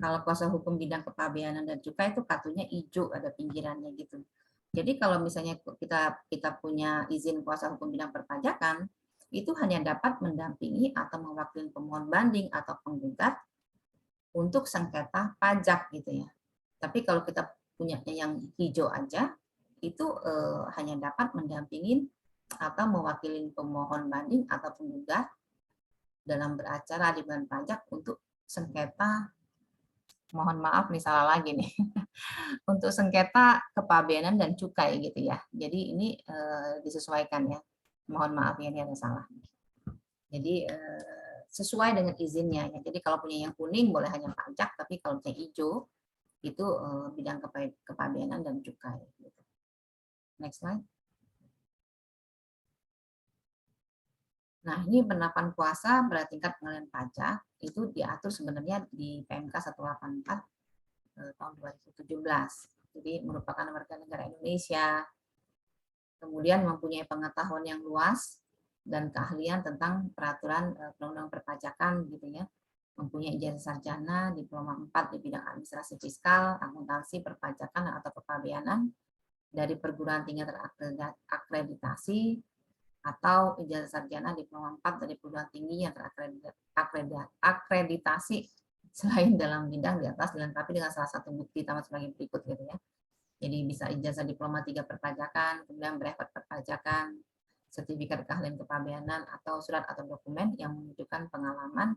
Kalau kuasa hukum bidang kepabeanan dan cukai itu kartunya hijau, ada pinggirannya gitu. Jadi kalau misalnya kita punya izin kuasa hukum bidang perpajakan, itu hanya dapat mendampingi atau mewakili pemohon banding atau penggugat untuk sengketa pajak gitu ya. Tapi kalau kita punyanya yang hijau aja, itu hanya dapat mendampingi atau mewakili pemohon banding atau penggugat dalam beracara di badan pajak untuk sengketa, mohon maaf nih salah lagi nih, untuk sengketa kepabeanan dan cukai gitu ya. Jadi ini disesuaikan ya. Mohon maaf ya, ini ada salah. Jadi sesuai dengan izinnya ya. Jadi kalau punya yang kuning boleh hanya pajak, tapi kalau yang hijau itu bidang kepabeanan dan cukai. Gitu. Next slide. Nah, ini penerapan kuasa pada tingkat pengalihan pajak itu diatur sebenarnya di PMK 184 tahun 2017. Jadi merupakan warga negara Indonesia, kemudian mempunyai pengetahuan yang luas dan keahlian tentang peraturan perundang-undangan perpajakan gitu ya. Mempunyai ijazah sarjana, diploma 4 di bidang administrasi fiskal, akuntansi, perpajakan atau kepabeanan dari perguruan tinggi terakreditasi atau ijazah sarjana diploma 4 dari perguruan tinggi yang terakreditasi selain dalam bidang di atas dilengkapi dengan salah satu bukti tamat sebagai berikut gitu ya. Jadi bisa ijazah diploma 3 perpajakan, kemudian brevet perpajakan, sertifikat keahlian kepabeanan atau surat atau dokumen yang menunjukkan pengalaman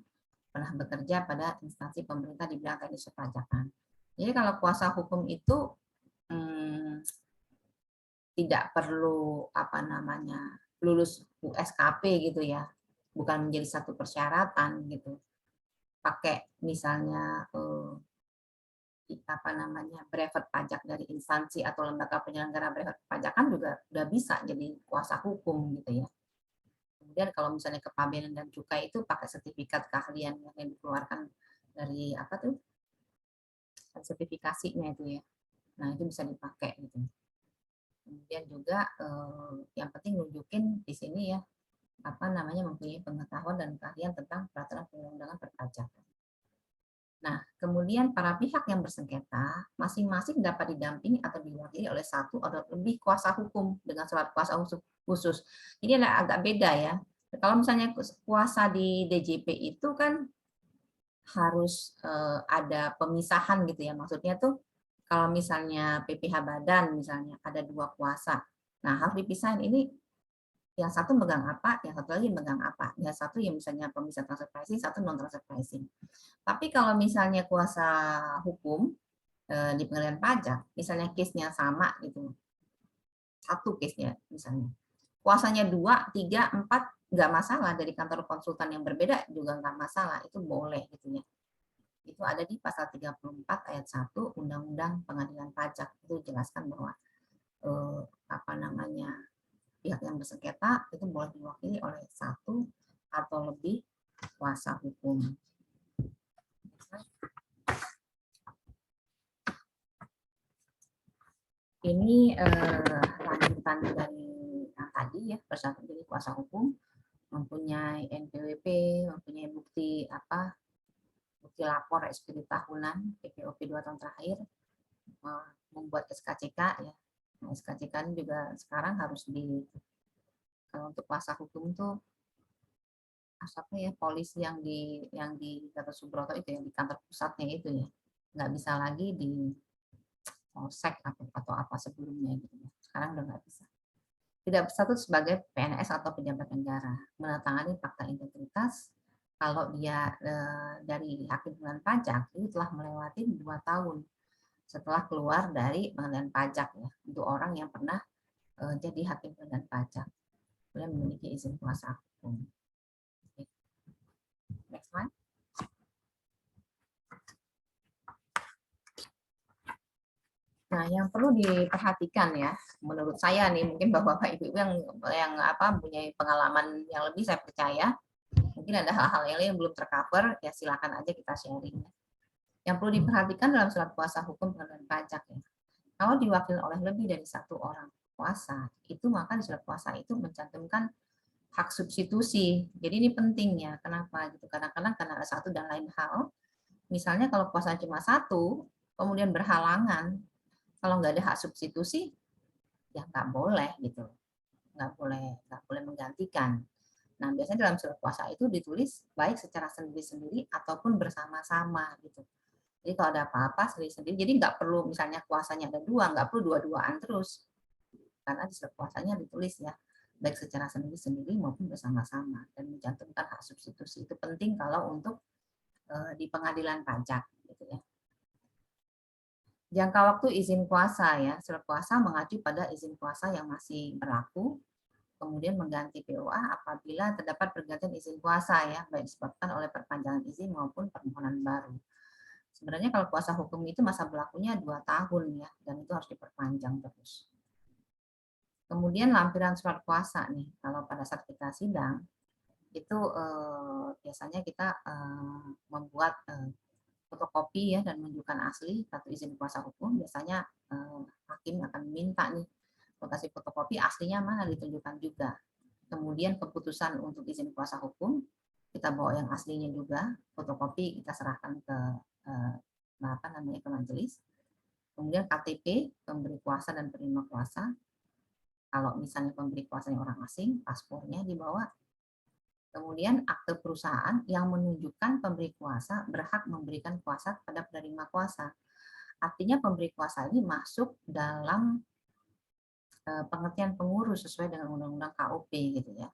pernah bekerja pada instansi pemerintah di bidang teknis perpajakan. Jadi kalau kuasa hukum itu tidak perlu lulus USKP gitu ya, bukan menjadi satu persyaratan gitu. Pakai misalnya brevet pajak dari instansi atau lembaga penyelenggara brevet perpajakan juga udah bisa jadi kuasa hukum gitu ya. Kemudian kalau misalnya kepabeanan dan cukai itu pakai sertifikat keahlian yang dikeluarkan dari sertifikasinya itu ya. Nah itu bisa dipakai gitu. Kemudian juga yang penting nunjukin di sini ya mempunyai pengetahuan dan keahlian tentang peraturan perundang-undangan perpajakan. Nah, kemudian para pihak yang bersengketa masing-masing dapat didampingi atau diwakili oleh satu atau lebih kuasa hukum dengan surat kuasa khusus. Ini agak beda ya. Kalau misalnya kuasa di DJP itu kan harus ada pemisahan gitu ya. Maksudnya tuh kalau misalnya PPh Badan misalnya ada 2 kuasa. Nah, harus dipisahin ini yang satu megang apa, yang satu lagi megang apa. Yang satu yang misalnya pemisah transfer pricing, satu non transfer pricing. Tapi kalau misalnya kuasa hukum di pengadilan pajak, misalnya case-nya sama gitu. Satu case-nya misalnya. Kuasanya 2, 3, 4 nggak masalah, dari kantor konsultan yang berbeda juga nggak masalah, itu boleh gitu ya. Itu ada di pasal 34 ayat 1 Undang-Undang Pengadilan Pajak. Itu jelaskan bahwa pihak yang bersengketa itu boleh diwakili oleh satu atau lebih kuasa hukum. Ini lanjutan dari yang tadi ya, bersatu jadi kuasa hukum, mempunyai NPWP, mempunyai bukti lapor ekspedisi tahunan, PPOP 2 tahun terakhir, membuat SKCK ya. Nah, SKCK ini juga sekarang harus kalau untuk kuasa hukum tuh polisi yang di Gatot Subroto itu yang di kantor pusatnya itu ya, nggak bisa lagi di polsek atau apa sebelumnya gitu ya. Sekarang udah nggak bisa. Tidak berstatus sebagai PNS atau pejabat negara, menandatangani fakta integritas kalau dia dari hakim pengadilan pajak itu telah melewati 2 tahun setelah keluar dari pengadilan pajak ya, untuk orang yang pernah jadi hakim pengadilan pajak, kemudian memiliki izin kuasa hukum. Next one. Nah, yang perlu diperhatikan ya, menurut saya nih, mungkin bapak-bapak ibu-ibu yang punya pengalaman yang lebih, saya percaya mungkin ada hal-hal yang lain yang belum tercover, ya silakan aja kita sharing. Yang perlu diperhatikan dalam surat kuasa hukum pengadilan pajak ya, kalau diwakili oleh lebih dari satu orang kuasa, itu maka di surat kuasa itu mencantumkan hak substitusi. Jadi ini penting ya, kenapa gitu? Kadang-kadang karena ada satu dan lain hal. Misalnya kalau kuasa cuma satu, kemudian berhalangan, kalau nggak ada hak substitusi, ya nggak boleh gitu, nggak boleh menggantikan. Nah biasanya dalam surat kuasa itu ditulis baik secara sendiri-sendiri ataupun bersama-sama gitu. Jadi kalau ada apa-apa sendiri-sendiri, jadi nggak perlu misalnya kuasanya ada 2, nggak perlu dua-duaan terus, karena di surat kuasanya ditulis ya baik secara sendiri-sendiri maupun bersama-sama, dan mencantumkan hak substitusi. Itu penting kalau untuk di pengadilan pajak gitu ya. Jangka waktu izin kuasa ya, surat kuasa mengacu pada izin kuasa yang masih berlaku kemudian mengganti POA apabila terdapat pergantian izin kuasa ya, baik disebabkan oleh perpanjangan izin maupun permohonan baru. Sebenarnya kalau kuasa hukum itu masa berlakunya 2 tahun ya, dan itu harus diperpanjang terus. Kemudian lampiran surat kuasa nih, kalau pada saat kita sidang itu biasanya kita membuat fotokopi ya dan menunjukkan asli kartu izin kuasa hukum. Biasanya hakim akan minta nih lokasi fotokopi aslinya mana, ditunjukkan juga. Kemudian keputusan untuk izin kuasa hukum kita bawa yang aslinya juga, fotokopi kita serahkan ke ke majelis. Kemudian KTP pemberi kuasa dan penerima kuasa. Kalau misalnya pemberi kuasanya orang asing, paspornya dibawa. Kemudian akte perusahaan yang menunjukkan pemberi kuasa berhak memberikan kuasa kepada penerima kuasa. Artinya pemberi kuasa ini masuk dalam pengertian pengurus sesuai dengan Undang-Undang KUP gitu ya.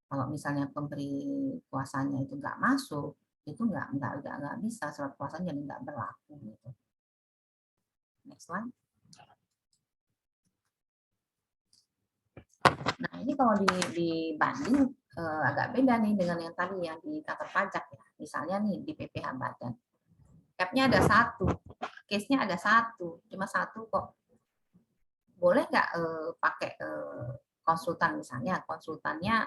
Kalau misalnya pemberi kuasanya itu nggak masuk, itu nggak bisa, surat kuasanya jadi nggak berlaku gitu. Next slide. Nah ini kalau dibanding agak beda nih dengan yang tadi yang di kantor pajak ya. Misalnya nih di PPh Badan, cap-nya ada 1, case-nya ada 1, cuma 1 kok. Boleh nggak pakai konsultan misalnya, konsultannya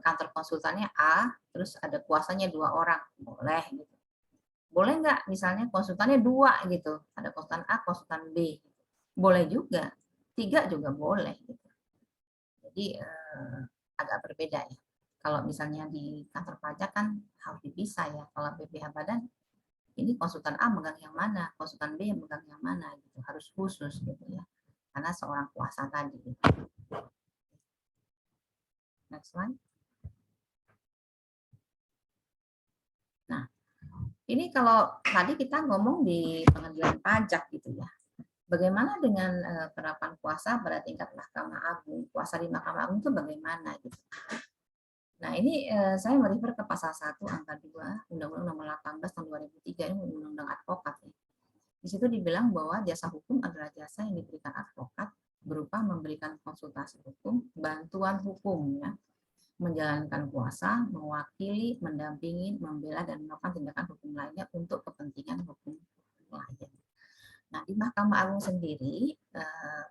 kantor konsultannya A, terus ada kuasanya 2 orang, boleh gitu. Boleh nggak misalnya konsultannya 2 gitu, ada konsultan A, konsultan B, boleh juga, 3 juga boleh gitu. Jadi agak berbeda ya. Kalau misalnya di kantor pajak kan harus dipisah ya. Kalau PPh Badan ini konsultan A megang yang mana, konsultan B yang megang yang mana gitu, harus khusus gitu ya. Karena seorang kuasa tadi. Gitu. Next slide. Nah, ini kalau tadi kita ngomong di pengadilan pajak gitu ya. Bagaimana dengan penerapan kuasa pada tingkat Mahkamah Agung? Kuasa di Mahkamah Agung itu bagaimana gitu? Nah, ini saya merefer ke pasal 1 angka 2 Undang-Undang Nomor 18 tahun 2003 ini Undang-Undang Advokat ya. Di situ dibilang bahwa jasa hukum adalah jasa yang diberikan advokat berupa memberikan konsultasi hukum, bantuan hukum ya, menjalankan kuasa, mewakili, mendampingi, membela dan melakukan tindakan hukum lainnya untuk kepentingan hukum klien. Nah, di Mahkamah Agung sendiri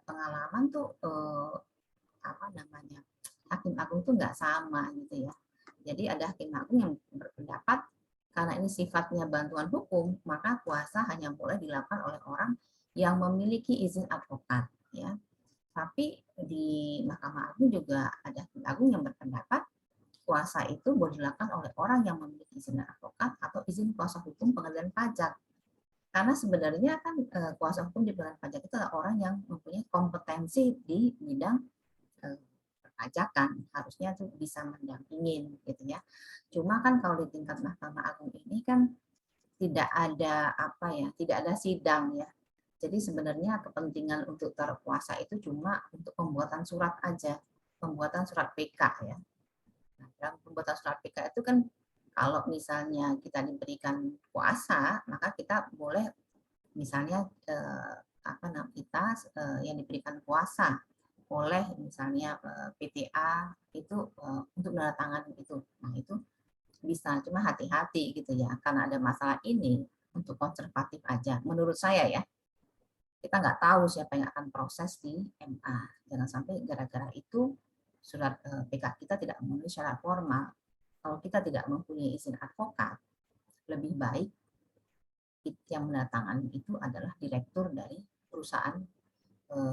pengalaman tuh hakim agung tuh nggak sama gitu ya. Jadi ada hakim agung yang berpendapat karena ini sifatnya bantuan hukum, maka kuasa hanya boleh dilakukan oleh orang yang memiliki izin advokat ya. Tapi di Mahkamah Agung juga ada hakim agung yang berpendapat kuasa itu boleh dilakukan oleh orang yang memiliki izin advokat atau izin kuasa hukum pengadilan pajak. Karena sebenarnya kan kuasa hukum di pengadilan pajak itu adalah orang yang mempunyai kompetensi di bidang perpajakan, harusnya tuh bisa mendampingin gitu ya. Cuma kan kalau di tingkat Mahkamah Agung ini kan tidak ada tidak ada sidang ya. Jadi sebenarnya kepentingan untuk terkuasa itu cuma untuk pembuatan surat aja, pembuatan surat PK ya. Nah, dalam pembuatan surat PK itu kan kalau misalnya kita diberikan kuasa, maka kita boleh misalnya yang diberikan kuasa oleh misalnya PTA itu untuk menandatangani itu. Nah, itu bisa, cuma hati-hati gitu ya, karena ada masalah ini untuk konservatif aja. Menurut saya ya, kita nggak tahu siapa yang akan proses di MA. Jangan sampai gara-gara itu surat PK kita tidak memenuhi syarat formal. Kalau kita tidak mempunyai izin advokat, lebih baik yang menandatangani itu adalah direktur dari perusahaan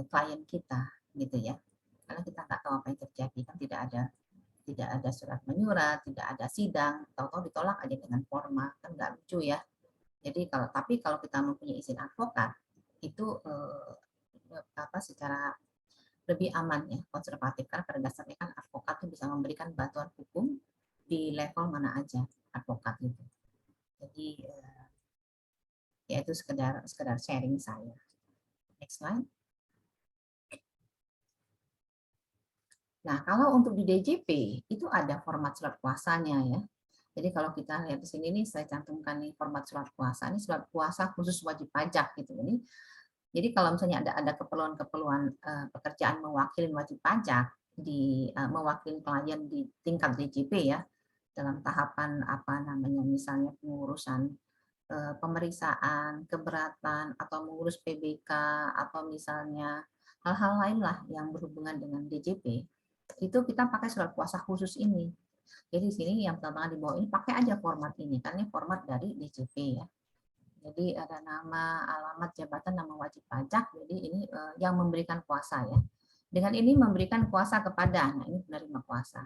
klien kita, gitu ya. Karena kita nggak tahu apa yang terjadi, kan tidak ada surat menyurat, tidak ada sidang, tahu-tahu ditolak aja dengan formal, kan nggak lucu ya. Jadi kalau kita mempunyai izin advokat, itu secara lebih aman ya, konservatif, karena pada dasarnya kan advokat itu bisa memberikan bantuan hukum di level mana aja advokat itu. Jadi ya itu sekedar sharing saya. Next slide. Nah, kalau untuk di DJP itu ada format surat kuasanya ya. Jadi kalau kita lihat di sini nih, saya cantumkan nih format surat kuasa. Ini surat kuasa khusus wajib pajak gitu. Jadi kalau misalnya ada keperluan-keperluan pekerjaan mewakili wajib pajak, mewakili klien di tingkat DJP ya, dalam tahapan apa namanya, misalnya pengurusan pemeriksaan, keberatan, atau mengurus PBK, atau misalnya hal-hal lain lah yang berhubungan dengan DJP, itu kita pakai surat kuasa khusus ini. Jadi di sini yang pertama di bawah ini pakai aja format ini, karena ini format dari DJP ya. Jadi ada nama, alamat, jabatan, nama wajib pajak. Jadi ini yang memberikan kuasa ya. Dengan ini memberikan kuasa kepada, nah ini penerima kuasa,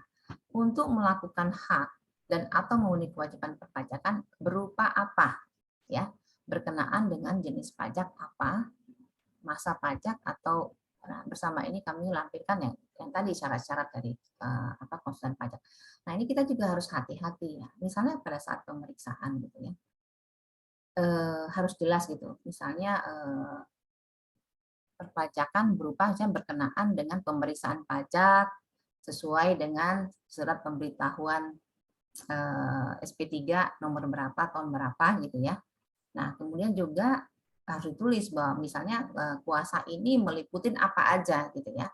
untuk melakukan hak dan atau memenuhi kewajiban perpajakan berupa apa ya, berkenaan dengan jenis pajak apa, masa pajak, atau bersama ini kami lampirkan yang tadi syarat-syarat dari konsultan pajak. Nah ini kita juga harus hati-hati ya, misalnya pada saat pemeriksaan gitu ya, harus jelas gitu, misalnya perpajakan berupa misalnya berkenaan dengan pemeriksaan pajak sesuai dengan surat pemberitahuan SP3 nomor berapa tahun berapa gitu ya. Nah, kemudian juga harus ditulis bahwa misalnya kuasa ini meliputin apa aja gitu ya.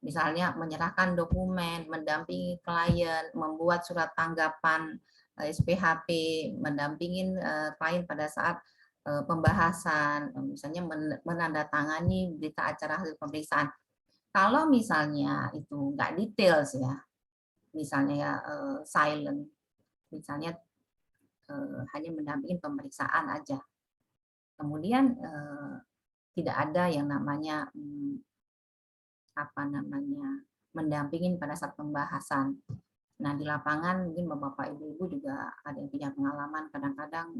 Misalnya menyerahkan dokumen, mendampingi klien, membuat surat tanggapan SPHP, mendampingin klien pada saat pembahasan, misalnya menandatangani berita acara hasil pemeriksaan. Kalau misalnya itu nggak details ya, misalnya ya silent, misalnya hanya mendampingi pemeriksaan aja. Kemudian tidak ada yang namanya mendampingin pada saat pembahasan. Nah di lapangan mungkin bapak ibu juga ada yang punya pengalaman, kadang-kadang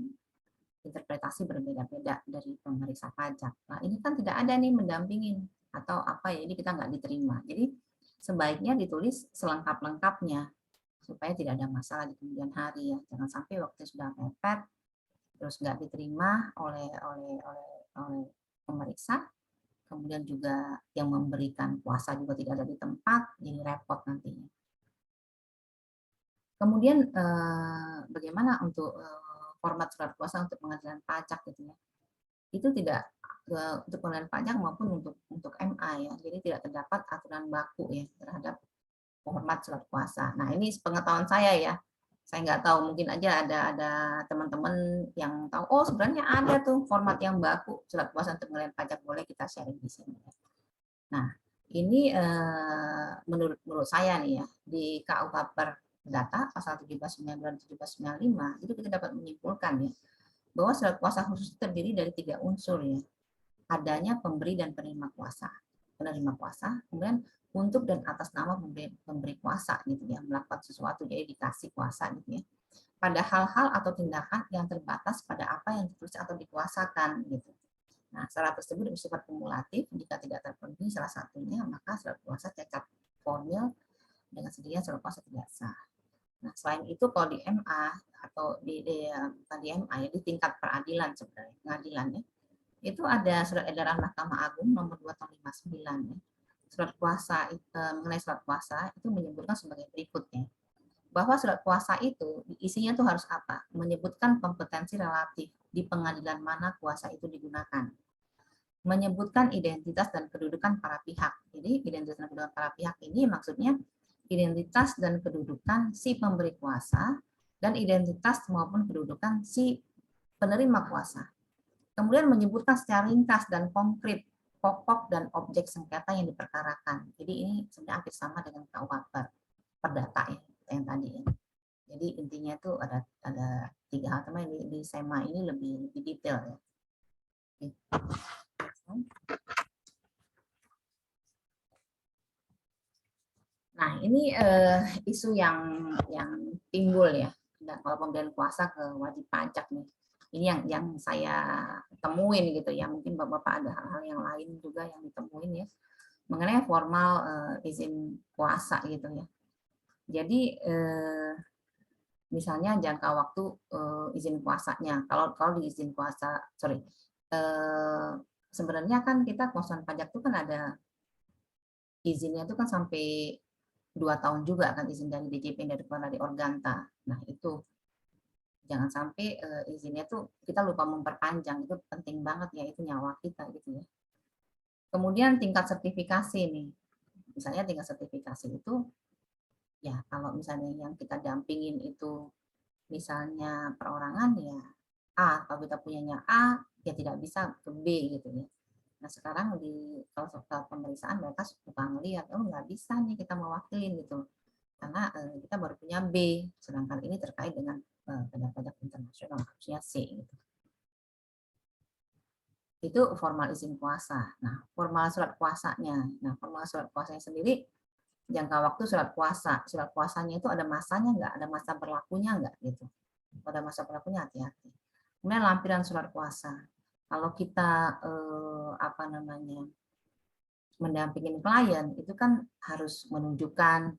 interpretasi berbeda-beda dari pemeriksa pajak. Nah ini kan tidak ada nih mendampingin atau apa ya, ini kita nggak diterima. Jadi sebaiknya ditulis selengkap-lengkapnya supaya tidak ada masalah di kemudian hari ya. Jangan sampai waktu sudah mepet terus nggak diterima oleh pemeriksa, kemudian juga yang memberikan kuasa juga tidak ada di tempat, jadi repot nantinya. Kemudian bagaimana untuk format surat kuasa untuk pengadilan pajak gitu ya? Itu tidak untuk pengadilan pajak maupun untuk MA ya, jadi tidak terdapat aturan baku ya terhadap format surat kuasa. Nah ini pengetahuan saya ya, saya nggak tahu, mungkin aja ada teman-teman yang tahu, oh sebenarnya ada tuh format yang baku surat kuasa untuk pengadilan pajak, boleh kita sharing di sini. Nah ini menurut saya nih ya, di KUH Perdata pasal 1792 dan 1795 itu kita dapat menyimpulkan ya bahwa surat kuasa khusus terdiri dari 3 unsur ya, adanya pemberi dan penerima kuasa, kemudian untuk dan atas nama pemberi kuasa gitu ya, melakukan sesuatu jadi dikasih kuasa gitu ya, pada hal-hal atau tindakan yang terbatas pada apa yang ditulis atau dikuasakan gitu. Nah syarat tersebut bersifat kumulatif, jika tidak terpenuhi salah satunya maka surat kuasa cacat formil, dengan sendirinya surat kuasa tidak sah. Nah selain itu kalau di MA atau di MA ya, di tingkat peradilan sebenarnya pengadilan ya, itu ada surat edaran Mahkamah Agung nomor 2 tahun 59 ya. Surat kuasa mengenai surat kuasa itu menyebutkan sebagai berikutnya, bahwa surat kuasa itu isinya tuh harus apa? Menyebutkan kompetensi relatif di pengadilan mana kuasa itu digunakan, menyebutkan identitas dan kedudukan para pihak. Jadi identitas dan kedudukan para pihak ini maksudnya identitas dan kedudukan si pemberi kuasa dan identitas maupun kedudukan si penerima kuasa. Kemudian menyebutkan secara ringkas dan konkret pokok dan objek sengketa yang diperkarakan. Jadi ini sebenarnya hampir sama dengan KUH Perdata ya, yang tadi ya. Jadi intinya itu ada 3 hal, teman di SEMA ini lebih detail ya. Nah ini isu yang timbul ya, kalau pemberian kuasa ke wajib pajak nih. Ini yang saya temuin gitu ya, mungkin bapak-bapak ada hal-hal yang lain juga yang ditemuin ya, mengenai formal izin kuasa gitu ya. Jadi misalnya jangka waktu izin kuasanya, kalau di izin kuasa, sebenarnya kan kita konsultan pajak itu kan ada izinnya itu kan sampai 2 tahun juga kan, izin dari DJP dari Organta. Nah itu jangan sampai izinnya tuh kita lupa memperpanjang, itu penting banget ya, itu nyawa kita gitu ya. Kemudian tingkat sertifikasi nih, Misalnya tingkat sertifikasi itu, ya kalau misalnya yang kita dampingin itu misalnya perorangan ya A, kalau kita punyanya A ya tidak bisa ke B gitu ya. Nah sekarang kalau soal pemeriksaan mereka suka ngelihat, oh nggak bisa nih kita mewakilin gitu, karena kita baru punya B, sedangkan ini terkait dengan pajak internasional harusnya C gitu. Itu formal izin kuasa. Nah formal surat kuasanya, formal surat kuasanya sendiri jangka waktu surat kuasa. Surat kuasanya itu ada masanya nggak? Ada masa berlakunya nggak gitu? Pada masa berlakunya hati-hati. Kemudian lampiran surat kuasa. Kalau kita mendampingin klien itu kan harus menunjukkan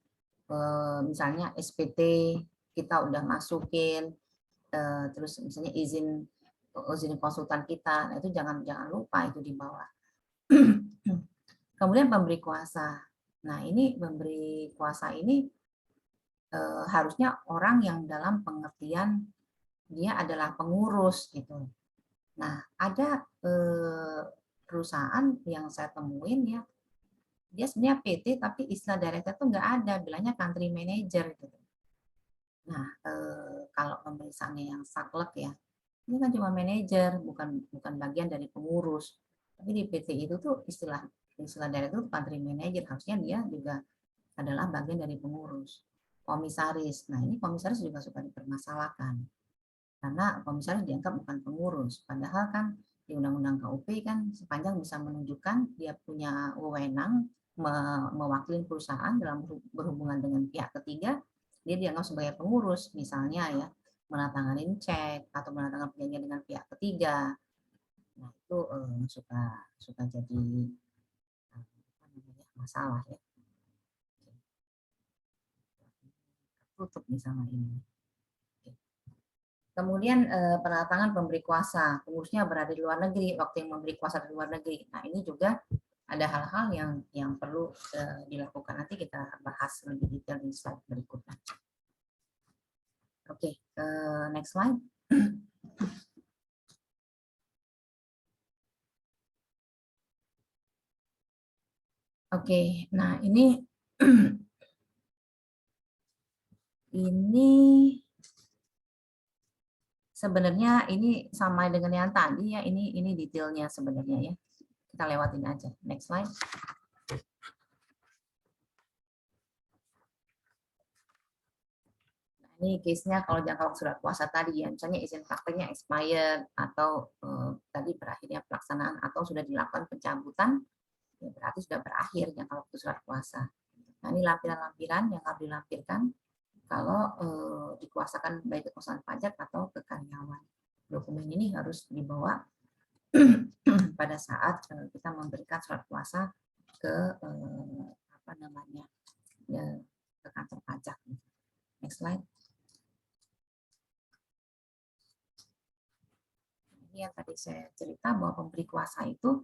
misalnya SPT kita udah masukin, terus misalnya izin konsultan kita. Nah, itu jangan lupa itu dibawa. Kemudian pemberi kuasa. Nah, ini pemberi kuasa ini harusnya orang yang dalam pengertian dia adalah pengurus gitu. Nah, ada perusahaan yang saya temuin ya, dia sebenarnya PT tapi istilah director tuh nggak ada, bilangnya country manager gitu. Nah, kalau pemeriksaannya yang saklek ya, ini kan cuma manajer, bukan bagian dari pengurus. Tapi di PT itu tuh istilah director country manager, harusnya dia juga adalah bagian dari pengurus. Komisaris, nah ini komisaris juga suka dipermasalahkan. Karena komisaris dianggap bukan pengurus, padahal kan di Undang-Undang KUP kan sepanjang bisa menunjukkan dia punya wewenang mewakili perusahaan dalam berhubungan dengan pihak ketiga, dia dianggap sebagai pengurus, misalnya ya menandatangani cek atau menandatangani perjanjian dengan pihak ketiga. Nah itu suka jadi masalah ya. Tutup misalnya ini. Kemudian penandatangan pemberi kuasa, pengurusnya berada di luar negeri, waktu yang memberi kuasa di luar negeri. Nah ini juga ada hal-hal yang perlu dilakukan. Nanti kita bahas lebih detail di slide berikutnya. Oke, next slide. Oke, nah ini sebenarnya ini sama dengan yang tadi ya, ini detailnya sebenarnya ya. Kita lewatin aja. Next slide. Nah, ini case-nya kalau jangka waktu surat kuasa tadi ya, misalnya izin prakteknya expired atau tadi berakhirnya pelaksanaan atau sudah dilakukan pencabutan, ya berarti sudah berakhir jangka waktu surat kuasa. Nah, ini lampiran-lampiran yang harus dilampirkan kalau dikuasakan baik ke konsultan pajak atau ke karyawan. Dokumen ini harus dibawa pada saat kita memberikan surat kuasa ke ke kantor pajak. Next slide. Ini yang tadi saya cerita bahwa pemberi kuasa itu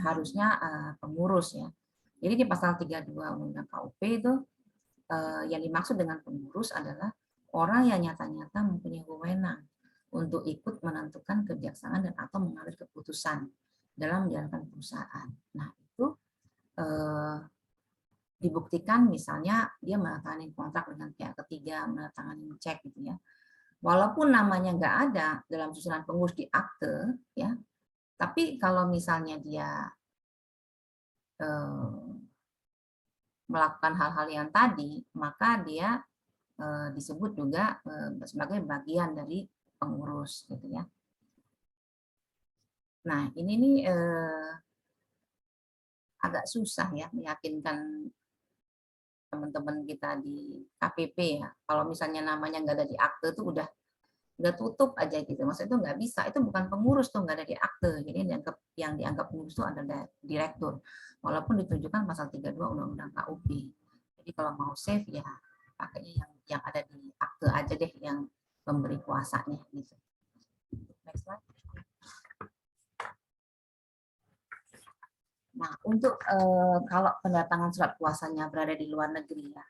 harusnya pengurus ya. Jadi di pasal 32 Undang-Undang KUP itu yang dimaksud dengan pengurus adalah orang yang nyata-nyata mempunyai wewenang untuk ikut menentukan kebijaksanaan dan atau mengambil keputusan dalam menjalankan perusahaan. Nah itu dibuktikan misalnya dia menandatangani kontrak dengan pihak ketiga, menandatangani cek gitu ya. Walaupun namanya nggak ada dalam susunan pengurus di akte ya, tapi kalau misalnya dia melakukan hal-hal yang tadi, maka dia disebut juga sebagai bagian dari pengurus gitu ya. Nah ini nih agak susah ya meyakinkan teman-teman kita di KPP ya. Kalau misalnya namanya nggak ada di akte tuh udah tutup aja gitu. Maksudnya itu nggak bisa. Itu bukan pengurus tuh, nggak ada di akte. Jadi yang dianggap pengurus itu adalah direktur. Walaupun ditunjukkan pasal 32 Undang-Undang KUP. Jadi kalau mau save ya pakainya yang ada di akte aja deh, yang memberi kuasanya gitu. Next slide. Nah, untuk kalau pendatangan surat kuasanya berada di luar negeri ya,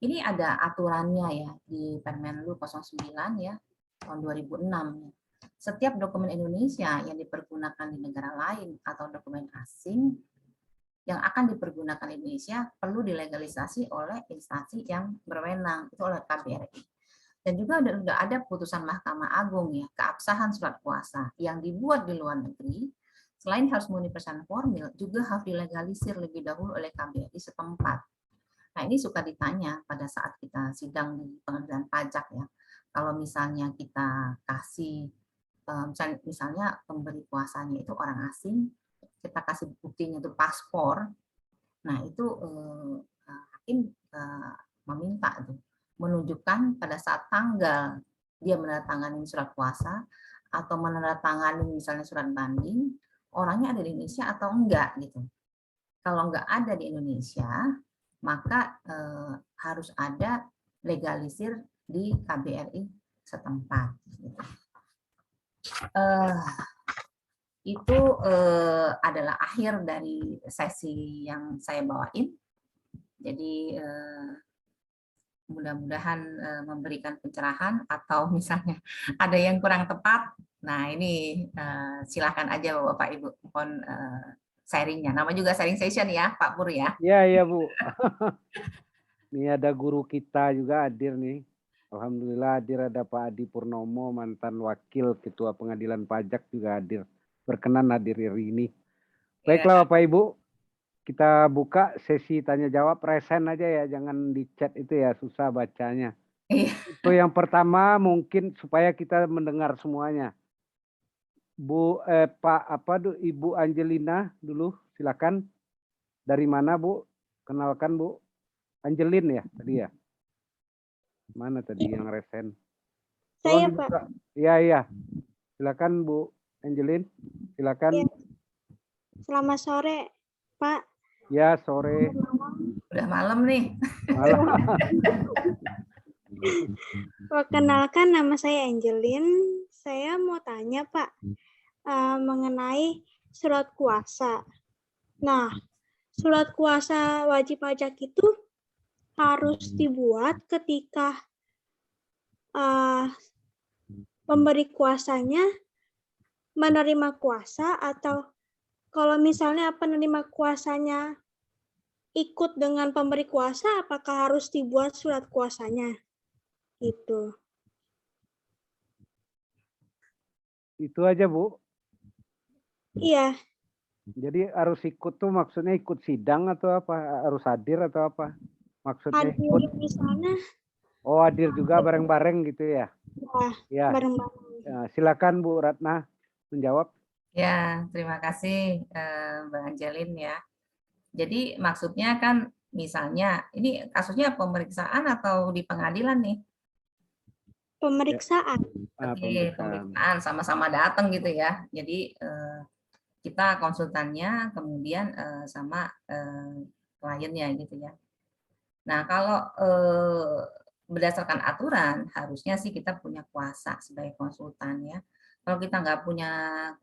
ini ada aturannya ya di Permenlu 09 ya tahun 2006. Setiap dokumen Indonesia yang dipergunakan di negara lain atau dokumen asing yang akan dipergunakan Indonesia perlu dilegalisasi oleh instansi yang berwenang, itu oleh KBRI. Dan juga sudah ada putusan Mahkamah Agung ya, keabsahan surat kuasa yang dibuat di luar negeri, selain harus memenuhi persyarat formil, juga harus dilegalisir lebih dahulu oleh KBRI setempat. Nah, ini suka ditanya pada saat kita sidang di pengadilan pajak ya. Kalau misalnya kita kasih, misalnya pemberi kuasanya itu orang asing, kita kasih buktinya itu paspor, nah itu hakim meminta tuh menunjukkan pada saat tanggal dia menandatangani surat kuasa atau menandatangani misalnya surat banding, orangnya ada di Indonesia atau enggak gitu. Kalau enggak ada di Indonesia, maka harus ada legalisir di KBRI setempat. Gitu. Itu adalah akhir dari sesi yang saya bawain. Jadi mudah-mudahan memberikan pencerahan atau misalnya ada yang kurang tepat. Nah ini silakan aja Bapak Ibu, mohon sharingnya. Nama juga sharing session ya Pak Pur ya. Iya Bu. Ini ada guru kita juga hadir nih. Alhamdulillah hadir ada Pak Adi Purnomo, mantan wakil ketua pengadilan pajak juga hadir. Berkenan hadir hari ini. Baiklah Bapak Ibu, kita buka sesi tanya jawab, resen aja ya, jangan di chat itu ya, susah bacanya. Itu yang pertama mungkin supaya kita mendengar semuanya. Ibu Angelina dulu, silakan. Dari mana Bu? Kenalkan Bu. Angelin ya tadi ya. Mana tadi yang resen? Saya Tolong Pak. dibuka. Iya. Silakan Bu Angelin. Silakan. Ya. Selamat sore Pak. Ya sore. Udah malam nih. Malam. Perkenalkan nama saya Angelin. Saya mau tanya Pak mengenai surat kuasa. Nah, surat kuasa wajib pajak itu harus dibuat ketika pemberi kuasanya menerima kuasa, atau kalau misalnya penerima kuasanya ikut dengan pemberi kuasa, apakah harus dibuat surat kuasanya? Gitu. Itu aja Bu. Iya. Jadi harus ikut tuh maksudnya ikut sidang atau apa? Harus hadir atau apa? Maksudnya Hadir ikut. di sana. Oh hadir juga bareng-bareng gitu ya? Ya, bareng-bareng. Ya, silakan Bu Ratna menjawab. Ya, terima kasih Mbak Angelin ya. Jadi maksudnya kan misalnya ini kasusnya pemeriksaan atau di pengadilan nih? Pemeriksaan. Oke, pemeriksaan sama-sama datang gitu ya. Jadi kita konsultannya kemudian sama kliennya gitu ya. Nah kalau berdasarkan aturan harusnya sih kita punya kuasa sebagai konsultan ya. Kalau kita nggak punya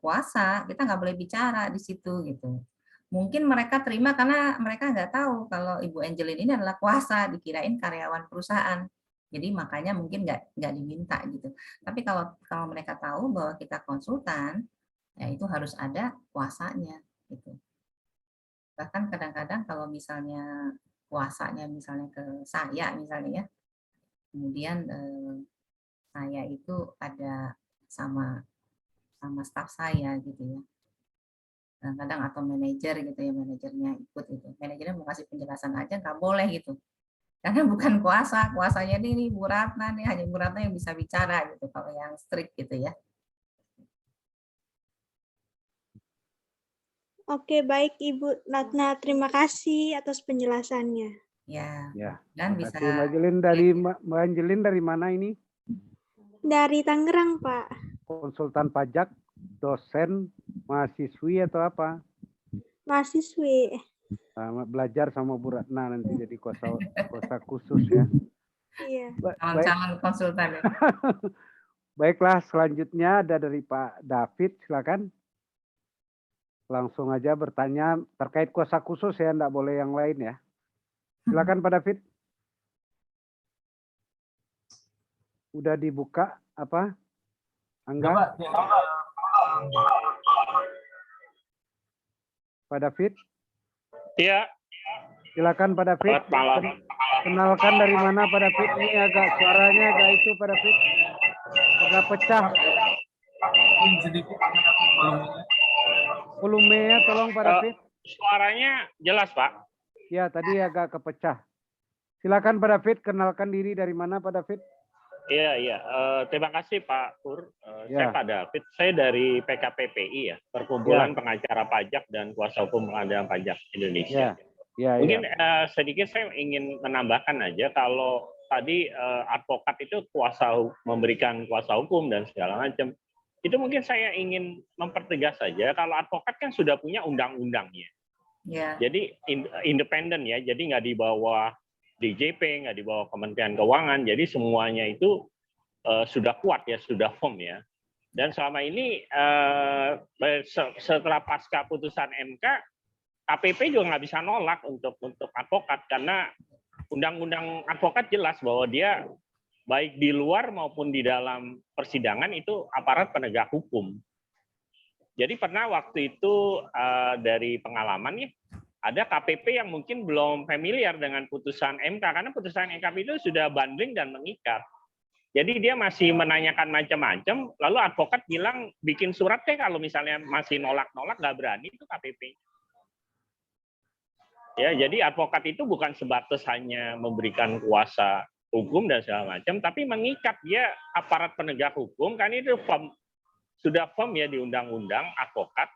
kuasa, kita nggak boleh bicara di situ gitu. Mungkin mereka terima karena mereka nggak tahu kalau Ibu Angelin ini adalah kuasa, dikirain karyawan perusahaan. Jadi makanya mungkin nggak diminta gitu. Tapi kalau mereka tahu bahwa kita konsultan, ya itu harus ada kuasanya gitu. Bahkan kadang-kadang kalau misalnya kuasanya misalnya ke saya misalnya ya, kemudian saya itu ada sama staf saya gitu ya, kadang-kadang atau manajer gitu ya, manajernya ikut gitu, manajernya mau kasih penjelasan aja nggak boleh gitu, karena bukan kuasanya ini Bu Ratna nih, hanya Bu Ratna yang bisa bicara gitu kalau yang strict gitu ya. Oke, baik Ibu Ratna, terima kasih atas penjelasannya. Ya. Dan bisa. Mbak Angelin dari mana ini? Dari Tangerang, Pak. Konsultan pajak, dosen, mahasiswi atau apa? Mahasiswi. Belajar sama Bu Ratna nanti jadi kuasa khusus ya. Iya. Calon konsultan ya. Baiklah, selanjutnya ada dari Pak David, silakan. Langsung aja bertanya terkait kuasa khusus ya, enggak boleh yang lain ya. Silakan Pak David. Udah dibuka apa? Angga? Pak David? Iya, Silakan Pak David. selamat malam. Kenalkan dari mana Pak David? Ini agak suaranya agak itu Pak David. Agak pecah. Volumenya tolong Pak Eh, David. Suaranya jelas, Pak. Ya, tadi agak kepecah. Silakan Pak David, kenalkan diri dari mana Pak David? Iya, iya. Terima kasih Pak Pur. Ya. Saya Pak David. Saya dari PKPPI ya, Perkumpulan Pengacara Pajak dan Kuasa Hukum Pengadaan Pajak Indonesia. Ya, Mungkin ya. sedikit saya ingin menambahkan aja kalau tadi advokat itu memberikan kuasa hukum dan segala macam. Itu mungkin saya ingin mempertegas saja kalau advokat kan sudah punya undang-undangnya. Ya. Jadi independen ya, jadi nggak di bawah DJP, nggak di bawah Kementerian Keuangan, jadi semuanya itu sudah kuat ya, sudah firm ya. Dan selama ini setelah pasca putusan MK, KPP juga nggak bisa nolak untuk advokat karena undang-undang advokat jelas bahwa dia baik di luar maupun di dalam persidangan itu aparat penegak hukum. Jadi pernah waktu itu dari pengalaman ya, ada KPP yang mungkin belum familiar dengan putusan MK karena putusan MK itu sudah banding dan mengikat. Jadi dia masih menanyakan macam-macam, lalu advokat bilang bikin surat deh kalau misalnya masih nolak-nolak nggak berani itu KPP. Ya, jadi advokat itu bukan sebatas hanya memberikan kuasa hukum dan segala macam, tapi mengikat dia aparat penegak hukum kan itu sudah firm ya di undang-undang advokat.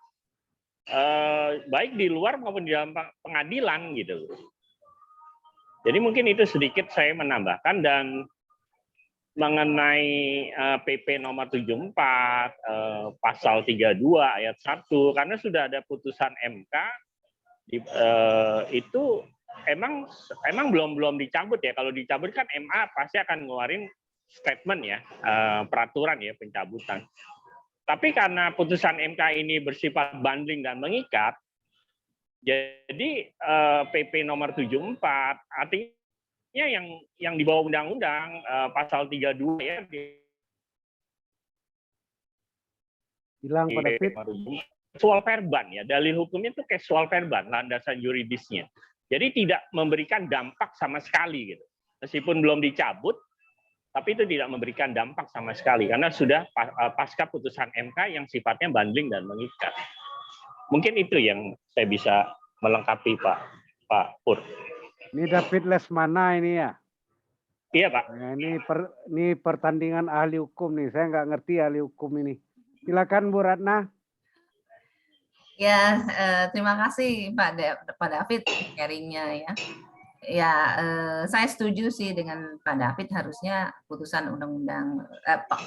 Baik di luar maupun di dalam pengadilan gitu. Jadi mungkin itu sedikit saya menambahkan dan mengenai PP nomor 74 pasal 32 ayat 1 karena sudah ada putusan MK itu emang belum dicabut ya. Kalau dicabut kan MA pasti akan ngeluarin statement ya, peraturan ya pencabutan. Tapi karena putusan MK ini bersifat banding dan mengikat, jadi PP nomor 74 artinya yang di bawah undang-undang pasal 32 ya Bilang Pak David. Casual verban ya, dalil hukumnya itu casual verban, landasan yuridisnya. Jadi tidak memberikan dampak sama sekali gitu. Meskipun belum dicabut, tapi itu tidak memberikan dampak sama sekali karena sudah pasca putusan MK yang sifatnya banding dan mengikat. Mungkin itu yang saya bisa melengkapi Pak Pur. Ini David Lesmana ini ya? Iya Pak. Nah, ini pertandingan ahli hukum nih. Saya nggak ngerti ahli hukum ini. Silakan Bu Ratna. Ya, terima kasih Pak David sharingnya ya. Ya, saya setuju sih dengan Pak David harusnya putusan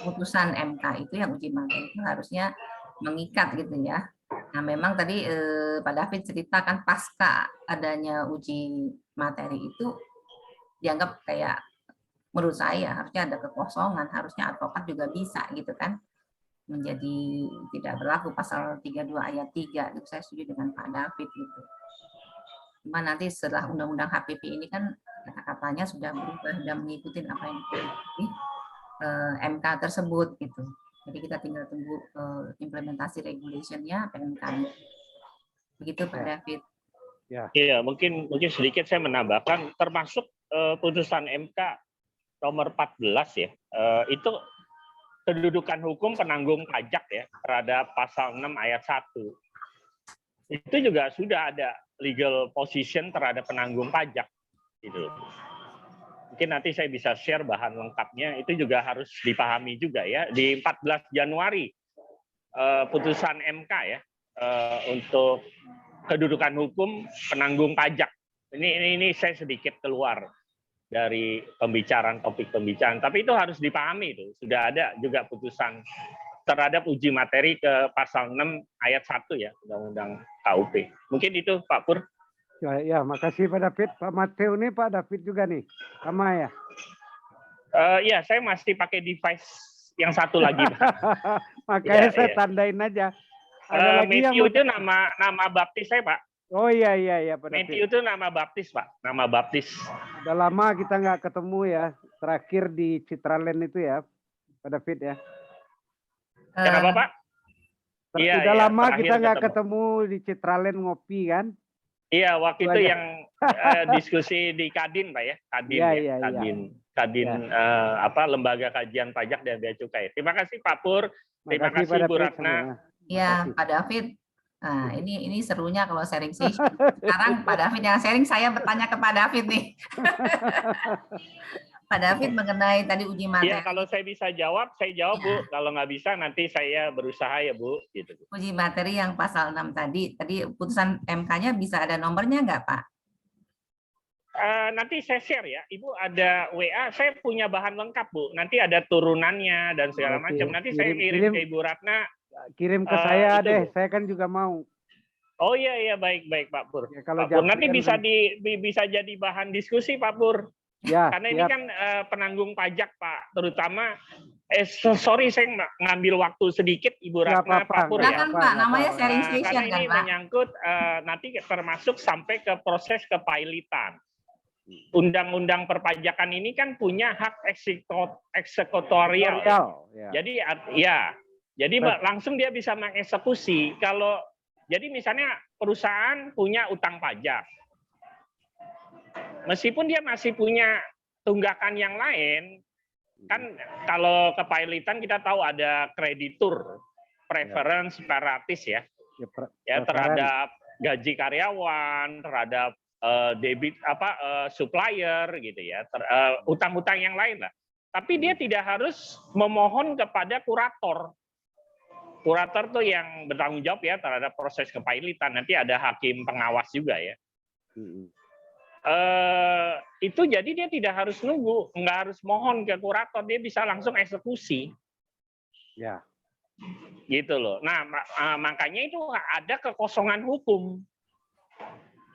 putusan MK itu yang uji materi itu harusnya mengikat gitu ya. Nah, memang tadi Pak David ceritakan pasca adanya uji materi itu dianggap kayak menurut saya harusnya ada kekosongan, harusnya advokat juga bisa gitu kan menjadi tidak berlaku pasal 32 ayat 3 itu saya setuju dengan Pak David gitu. Cuma nanti setelah undang-undang HPP ini kan katanya sudah berubah dan mengikuti apa yang di MK tersebut gitu. Jadi kita tinggal tunggu implementasi regulationnya PMK. Begitu Pak David. Iya, mungkin sedikit saya menambahkan termasuk putusan MK nomor 14 ya. Itu kedudukan hukum penanggung pajak ya terhadap pasal 6 ayat 1. Itu juga sudah ada legal position terhadap penanggung pajak gitu. Mungkin nanti saya bisa share bahan lengkapnya, itu juga harus dipahami juga ya. Di 14 Januari putusan MK ya untuk kedudukan hukum penanggung pajak. Ini saya sedikit keluar dari topik pembicaraan, tapi itu harus dipahami itu. Sudah ada juga putusan terhadap uji materi ke pasal 6 ayat 1 ya, Undang-Undang KUP. Mungkin itu Pak Pur. Ya, makasih Pak David. Pak Mateo nih, Pak David juga nih. Sama ya? Ya, saya masih pakai device yang satu lagi. Makanya saya tandain aja. Ada lagi Matthew yang itu nama baptis saya, Pak. Oh iya Pak David. Matthew itu nama baptis, Pak. Nama baptis. Udah lama kita nggak ketemu ya. Terakhir di Citraland itu ya, Pak David ya. Kenapa Pak? Udah lama kita nggak ketemu di Citraland ngopi kan? Iya, waktu Itu itu aja. yang diskusi di Kadin, Pak ya, Kadin Iya, ya, iya, iya. Kadin apa Lembaga Kajian Pajak dan Bea Cukai. Terima kasih Pak Pur, terima Makasih kasih Pak Bu David. Ratna. Ya, Makasih. Pak David. Nah, ini serunya kalau sharing session. Sekarang Pak David yang sharing, saya bertanya ke Pak David nih. Pak David mengenai tadi uji materi. Iya, kalau saya bisa jawab, saya jawab Bu. Kalau nggak bisa, nanti saya berusaha ya Bu. Gitu. Uji materi yang pasal 6 tadi putusan MK-nya bisa ada nomornya nggak Pak? Nanti saya share ya, Ibu ada WA, saya punya bahan lengkap Bu. Nanti ada turunannya dan segala Oke, macam. Nanti saya kirim ke Ibu Ratna. Kirim ke saya itu, deh, Bu. saya kan juga mau. Oh iya baik Pak Pur. Ya, kalau Pak Pur nanti Japri kan- bisa jadi bahan diskusi Pak Pur. Ya, Karena ini siap. kan penanggung pajak Pak, terutama sorry saya ngambil waktu sedikit Ibu Nggak Ratna apa-apa, Pak Pur nggak ya. Silakan apa-apa, Pak, nggak namanya apa-apa. sharing Karena session kan ini Pak? menyangkut nanti termasuk sampai ke proses kepailitan. Undang-undang perpajakan ini kan punya hak eksekutorial. Ya. Jadi jadi langsung dia bisa mengeksekusi. Kalau jadi misalnya perusahaan punya utang pajak, meskipun dia masih punya tunggakan yang lain, kan kalau kepailitan kita tahu ada kreditur, preference, separatis ya, terhadap gaji karyawan, terhadap debit supplier gitu ya, utang-utang yang lain lah. Tapi dia tidak harus memohon kepada kurator. Kurator tuh yang bertanggung jawab ya terhadap proses kepailitan. Nanti ada hakim pengawas juga ya. Itu jadi dia tidak harus nunggu, nggak harus mohon ke kurator, dia bisa langsung eksekusi. Ya. Gitu loh. Nah, makanya itu ada kekosongan hukum.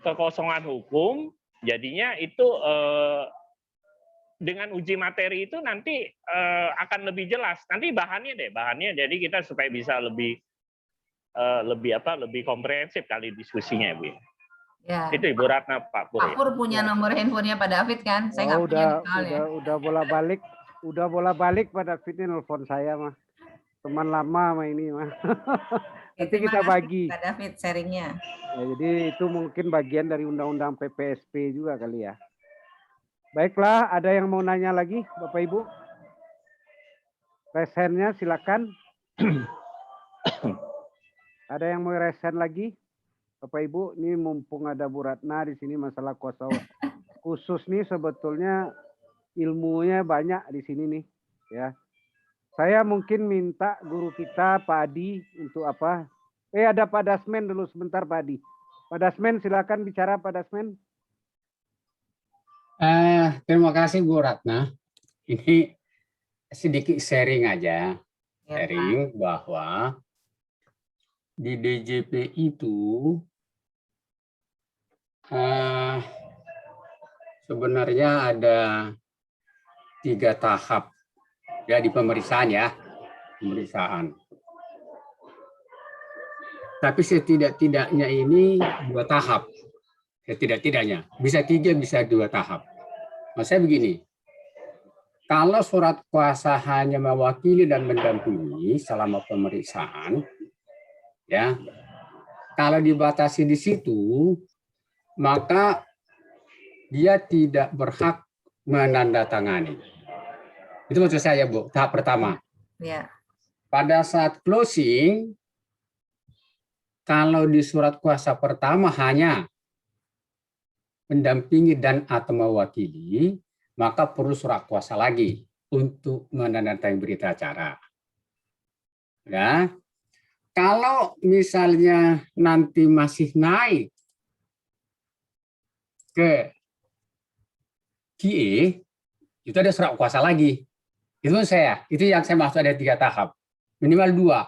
Kekosongan hukum, jadinya itu dengan uji materi itu nanti akan lebih jelas. Nanti bahannya jadi kita supaya bisa lebih komprehensif kali diskusinya Bu. Ya. Itu Ibu Ratna Pak Pur. Pak Pur punya nomor handphonenya Pak David kan? Saya nggak punya soalnya. Udah bolak-balik Pak David ini nelfon saya mah. Teman lama mah ini mah. Nanti kita bagi. Pak David sharingnya. Ya, jadi itu mungkin bagian dari undang-undang PPSP juga kali ya. Baiklah, ada yang mau nanya lagi Bapak Ibu? Resennya silakan. Ada yang mau resen lagi? Bapak Ibu, ini mumpung ada Bu Ratna di sini masalah kuasa khusus nih sebetulnya ilmunya banyak di sini nih ya. Saya mungkin minta guru kita Pak Adi untuk apa? Ada Pak Dasmen dulu sebentar Pak Adi. Pak Dasmen silakan bicara Pak Dasmen. Terima kasih Bu Ratna. Ini sedikit sharing aja. Sharing bahwa di DJP itu sebenarnya ada 3 tahap ya di pemeriksaan ya. Pemeriksaan. Tapi setidak-tidaknya ini 2 tahap. Setidak-tidaknya. Bisa 3, bisa 2 tahap. Maksudnya begini. Kalau surat kuasa hanya mewakili dan mendampingi selama pemeriksaan, ya, kalau dibatasi di situ, maka dia tidak berhak menandatangani. Itu maksud saya, Bu, tahap pertama. Ya. Pada saat closing, kalau di surat kuasa pertama hanya mendampingi dan atau mewakili, maka perlu surat kuasa lagi untuk menandatangani berita acara. Ya. Kalau misalnya nanti masih naik ke QE, itu ada surat kuasa lagi. Itu yang saya maksud ada 3 tahap. Minimal 2.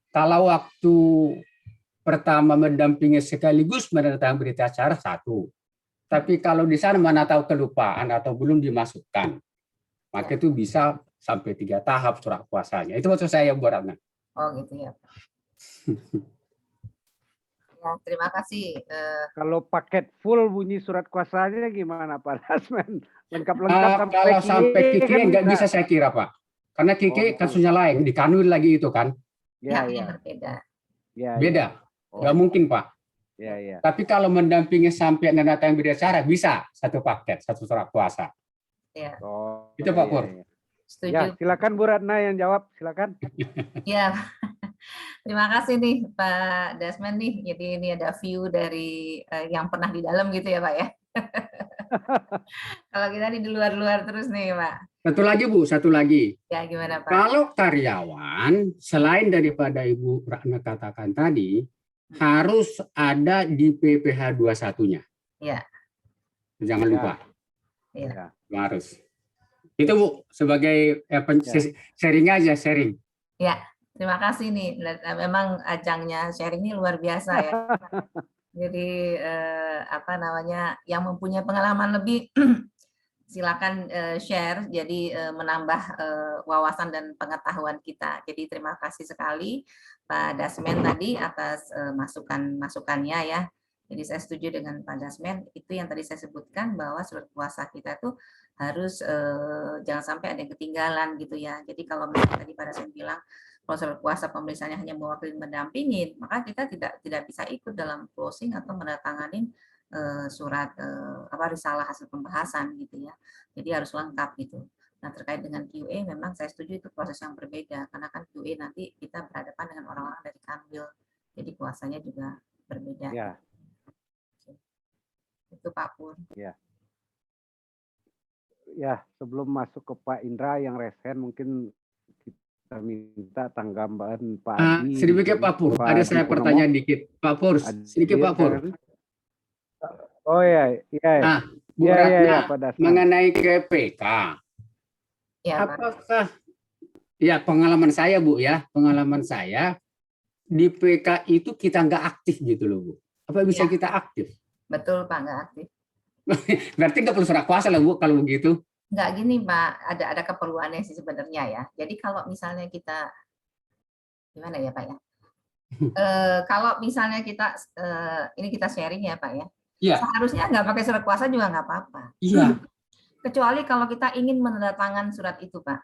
Kalau waktu pertama mendampingi sekaligus menandatangani berita acara 1. Tapi kalau di sana mana tahu kelupaan atau belum dimasukkan, maka itu bisa sampai 3 tahap surat kuasanya. Itu maksud saya Bu Ratna. Oh gitu ya. Ya, terima kasih. Kalau paket full bunyi surat kuasanya gimana Pak Dasmen? Lengkap-lengkap kalau sampai KIK kan nggak bisa saya kira Pak. Karena KIK kasusnya lain, di Kanwil lagi itu kan. Ya, Pihaknya berbeda. ya. Beda. Nggak mungkin Pak. ya. Tapi kalau mendampingi sampai dan data yang berdasar bisa satu paket, satu surat kuasa. Ya, Oh, Itu Pak Pur. Ya, setuju. silakan Bu Ratna yang jawab, silakan. Ya, terima kasih nih Pak Dasmen nih. Jadi ini ada view dari yang pernah di dalam gitu ya Pak ya. Kalau kita di luar-luar terus nih Pak. Satu lagi Bu, satu lagi. Ya gimana Pak? Kalau karyawan, selain daripada Ibu Ratna katakan tadi, harus ada di PPh 21-nya. Ya. Jangan lupa. Ya. Harus. Itu Bu, sebagai sharing aja, sharing. Ya, terima kasih nih. Memang ajangnya sharing ini luar biasa ya. Jadi apa namanya, yang mempunyai pengalaman lebih silakan share, jadi menambah wawasan dan pengetahuan kita. Jadi terima kasih sekali Pak Dasmen tadi atas masukannya ya. Jadi saya setuju dengan Pak Dasmen, itu yang tadi saya sebutkan bahwa surat kuasa kita tuh harus jangan sampai ada yang ketinggalan gitu ya. Jadi kalau misalnya tadi Pak Dasmen bilang kalau surat kuasa pemeriksaannya hanya mewakili mendampingin, maka kita tidak bisa ikut dalam closing atau menandatangani surat risalah hasil pembahasan gitu ya. Jadi harus lengkap gitu. Nah terkait dengan QA memang saya setuju itu proses yang berbeda karena kan QA nanti kita berhadapan dengan orang-orang dari Kanwil, jadi kuasanya juga berbeda. Ya. Itu Pak Pur. Ya. Ya, sebelum masuk ke Pak Indra yang resen mungkin kita minta tanggapan Pak Adi. Sedikit Pak Pur, ada saya pertanyaan dikit. Pak Pur, sedikit Pak Pur. Oh ya, Nah, Bu Ratna, mengenai KPK, ya, apakah ya pengalaman saya Bu ya, pengalaman saya di PK itu kita nggak aktif gitu loh Bu. Apa bisa kita aktif? Betul Pak, nggak aktif. Berarti nggak perlu surat kuasa lah Bu kalau begitu. Nggak gini Pak, ada keperluannya sih sebenarnya ya. Jadi kalau misalnya kita gimana ya Pak ya? Kalau misalnya kita ini kita sharing ya Pak ya. Iya. Seharusnya nggak pakai surat kuasa juga nggak apa-apa. Iya. Kecuali kalau kita ingin menandatangani surat itu, Pak.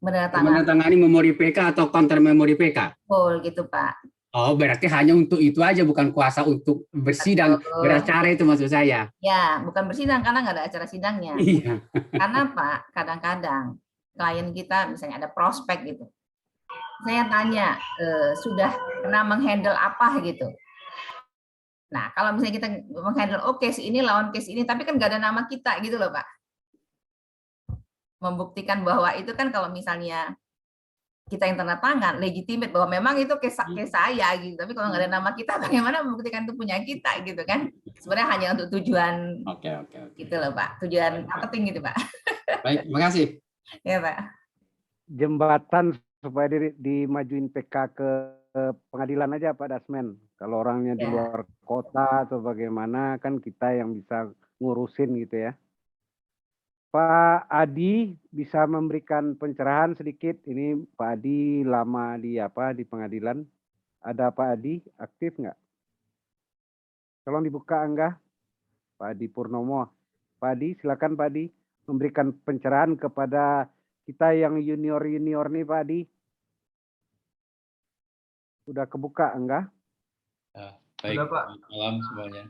Menandatangani memori PK atau counter memori PK. Betul gitu, Pak. Oh, berarti hanya untuk itu aja, bukan kuasa untuk bersidang, beracara itu maksud saya. Ya, bukan bersidang karena nggak ada acara sidangnya. Iya. Karena Pak, kadang-kadang klien kita misalnya ada prospek gitu. Saya tanya, sudah pernah menghandle apa gitu. Nah, kalau misalnya kita menghandle case ini lawan case ini, tapi kan nggak ada nama kita gitu loh, Pak. Membuktikan bahwa itu kan kalau misalnya kita yang tanda tangan, legitimate bahwa memang itu case saya gitu. Tapi kalau nggak ada nama kita, bagaimana membuktikan itu punya kita gitu kan? Sebenarnya hanya untuk tujuan gitu loh, Pak. Tujuan marketing gitu, Pak. Baik, terima kasih. Ya, Pak. Jembatan supaya dimajuin PK ke pengadilan aja Pak Dasmen. Kalau orangnya di luar kota atau bagaimana kan kita yang bisa ngurusin gitu ya. Pak Adi bisa memberikan pencerahan sedikit. Ini Pak Adi lama di pengadilan. Ada Pak Adi aktif nggak? Tolong dibuka enggak? Pak Adi Purnomo. Pak Adi, silakan Pak Adi memberikan pencerahan kepada kita yang junior-junior nih Pak Adi. Udah kebuka enggak? Baik, malam semuanya.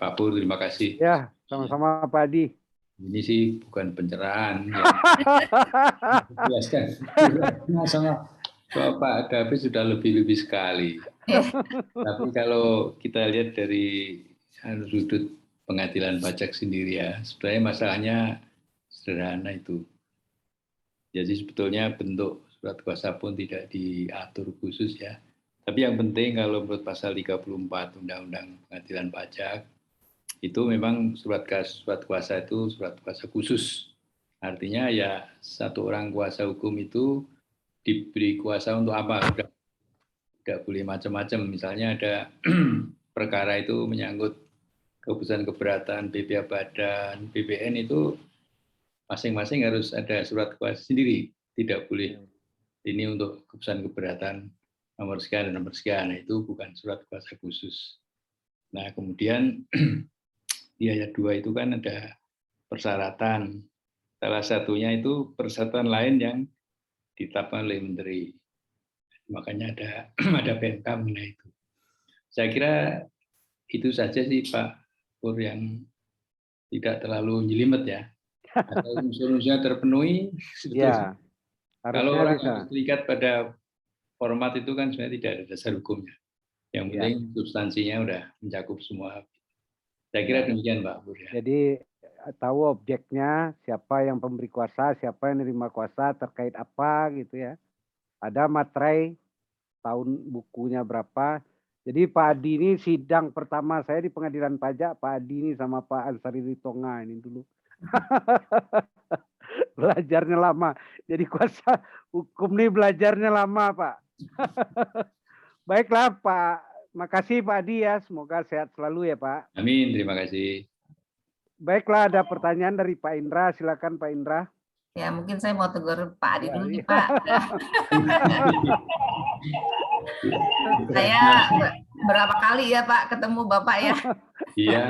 Pak Pur, terima kasih. Ya, sama-sama Pak Adi. Ini sih bukan pencerahan. Jelaskan. Sama Pak Davis sudah lebih-lebih sekali. Tapi kalau kita lihat dari sudut pengadilan pajak sendiri ya, sebenarnya masalahnya sederhana itu. Jadi sebetulnya bentuk surat kuasa pun tidak diatur khusus ya. Tapi yang penting kalau menurut pasal 34 Undang-Undang Pengadilan Pajak, itu memang surat kuasa itu surat kuasa khusus. Artinya ya satu orang kuasa hukum itu diberi kuasa untuk apa? Tidak boleh macam-macam. Misalnya ada perkara itu menyangkut keputusan keberatan, BPA Badan, BPN itu masing-masing harus ada surat kuasa sendiri. Tidak boleh ini untuk keputusan keberatan nomor sekian dan nomor sekian, itu bukan surat kuasa khusus. Nah, kemudian di ayat 2 itu kan ada persyaratan. Salah satunya itu persyaratan lain yang ditetapkan oleh Menteri. Makanya ada PMK mengenai itu. Saya kira itu saja sih Pak Pur yang tidak terlalu jelimet ya. Atau unsur-unsurnya terpenuhi, sebetulnya. Ya, Kalau harusnya orang bisa. harus terikat pada format itu kan sebenarnya tidak ada dasar hukumnya. Yang Ya. penting substansinya udah mencakup semua. Saya kira demikian Pak Pur ya. Jadi tahu objeknya, siapa yang pemberi kuasa, siapa yang nerima kuasa, terkait apa gitu ya. Ada materai, tahun bukunya berapa. Jadi Pak Adi ini sidang pertama saya di pengadilan pajak, Pak Adi ini sama Pak Ansari Ritonga ini dulu. Belajarnya lama. Jadi kuasa hukum nih belajarnya lama Pak. Baiklah Pak, makasih Pak Adi ya. Semoga sehat selalu ya Pak. Amin, terima kasih. Baiklah, ada pertanyaan dari Pak Indra. Silakan Pak Indra. Ya, mungkin saya mau tegur Pak Adi Ya, dulu nih, iya. Pak. Saya berapa kali ya Pak ketemu Bapak ya? Iya.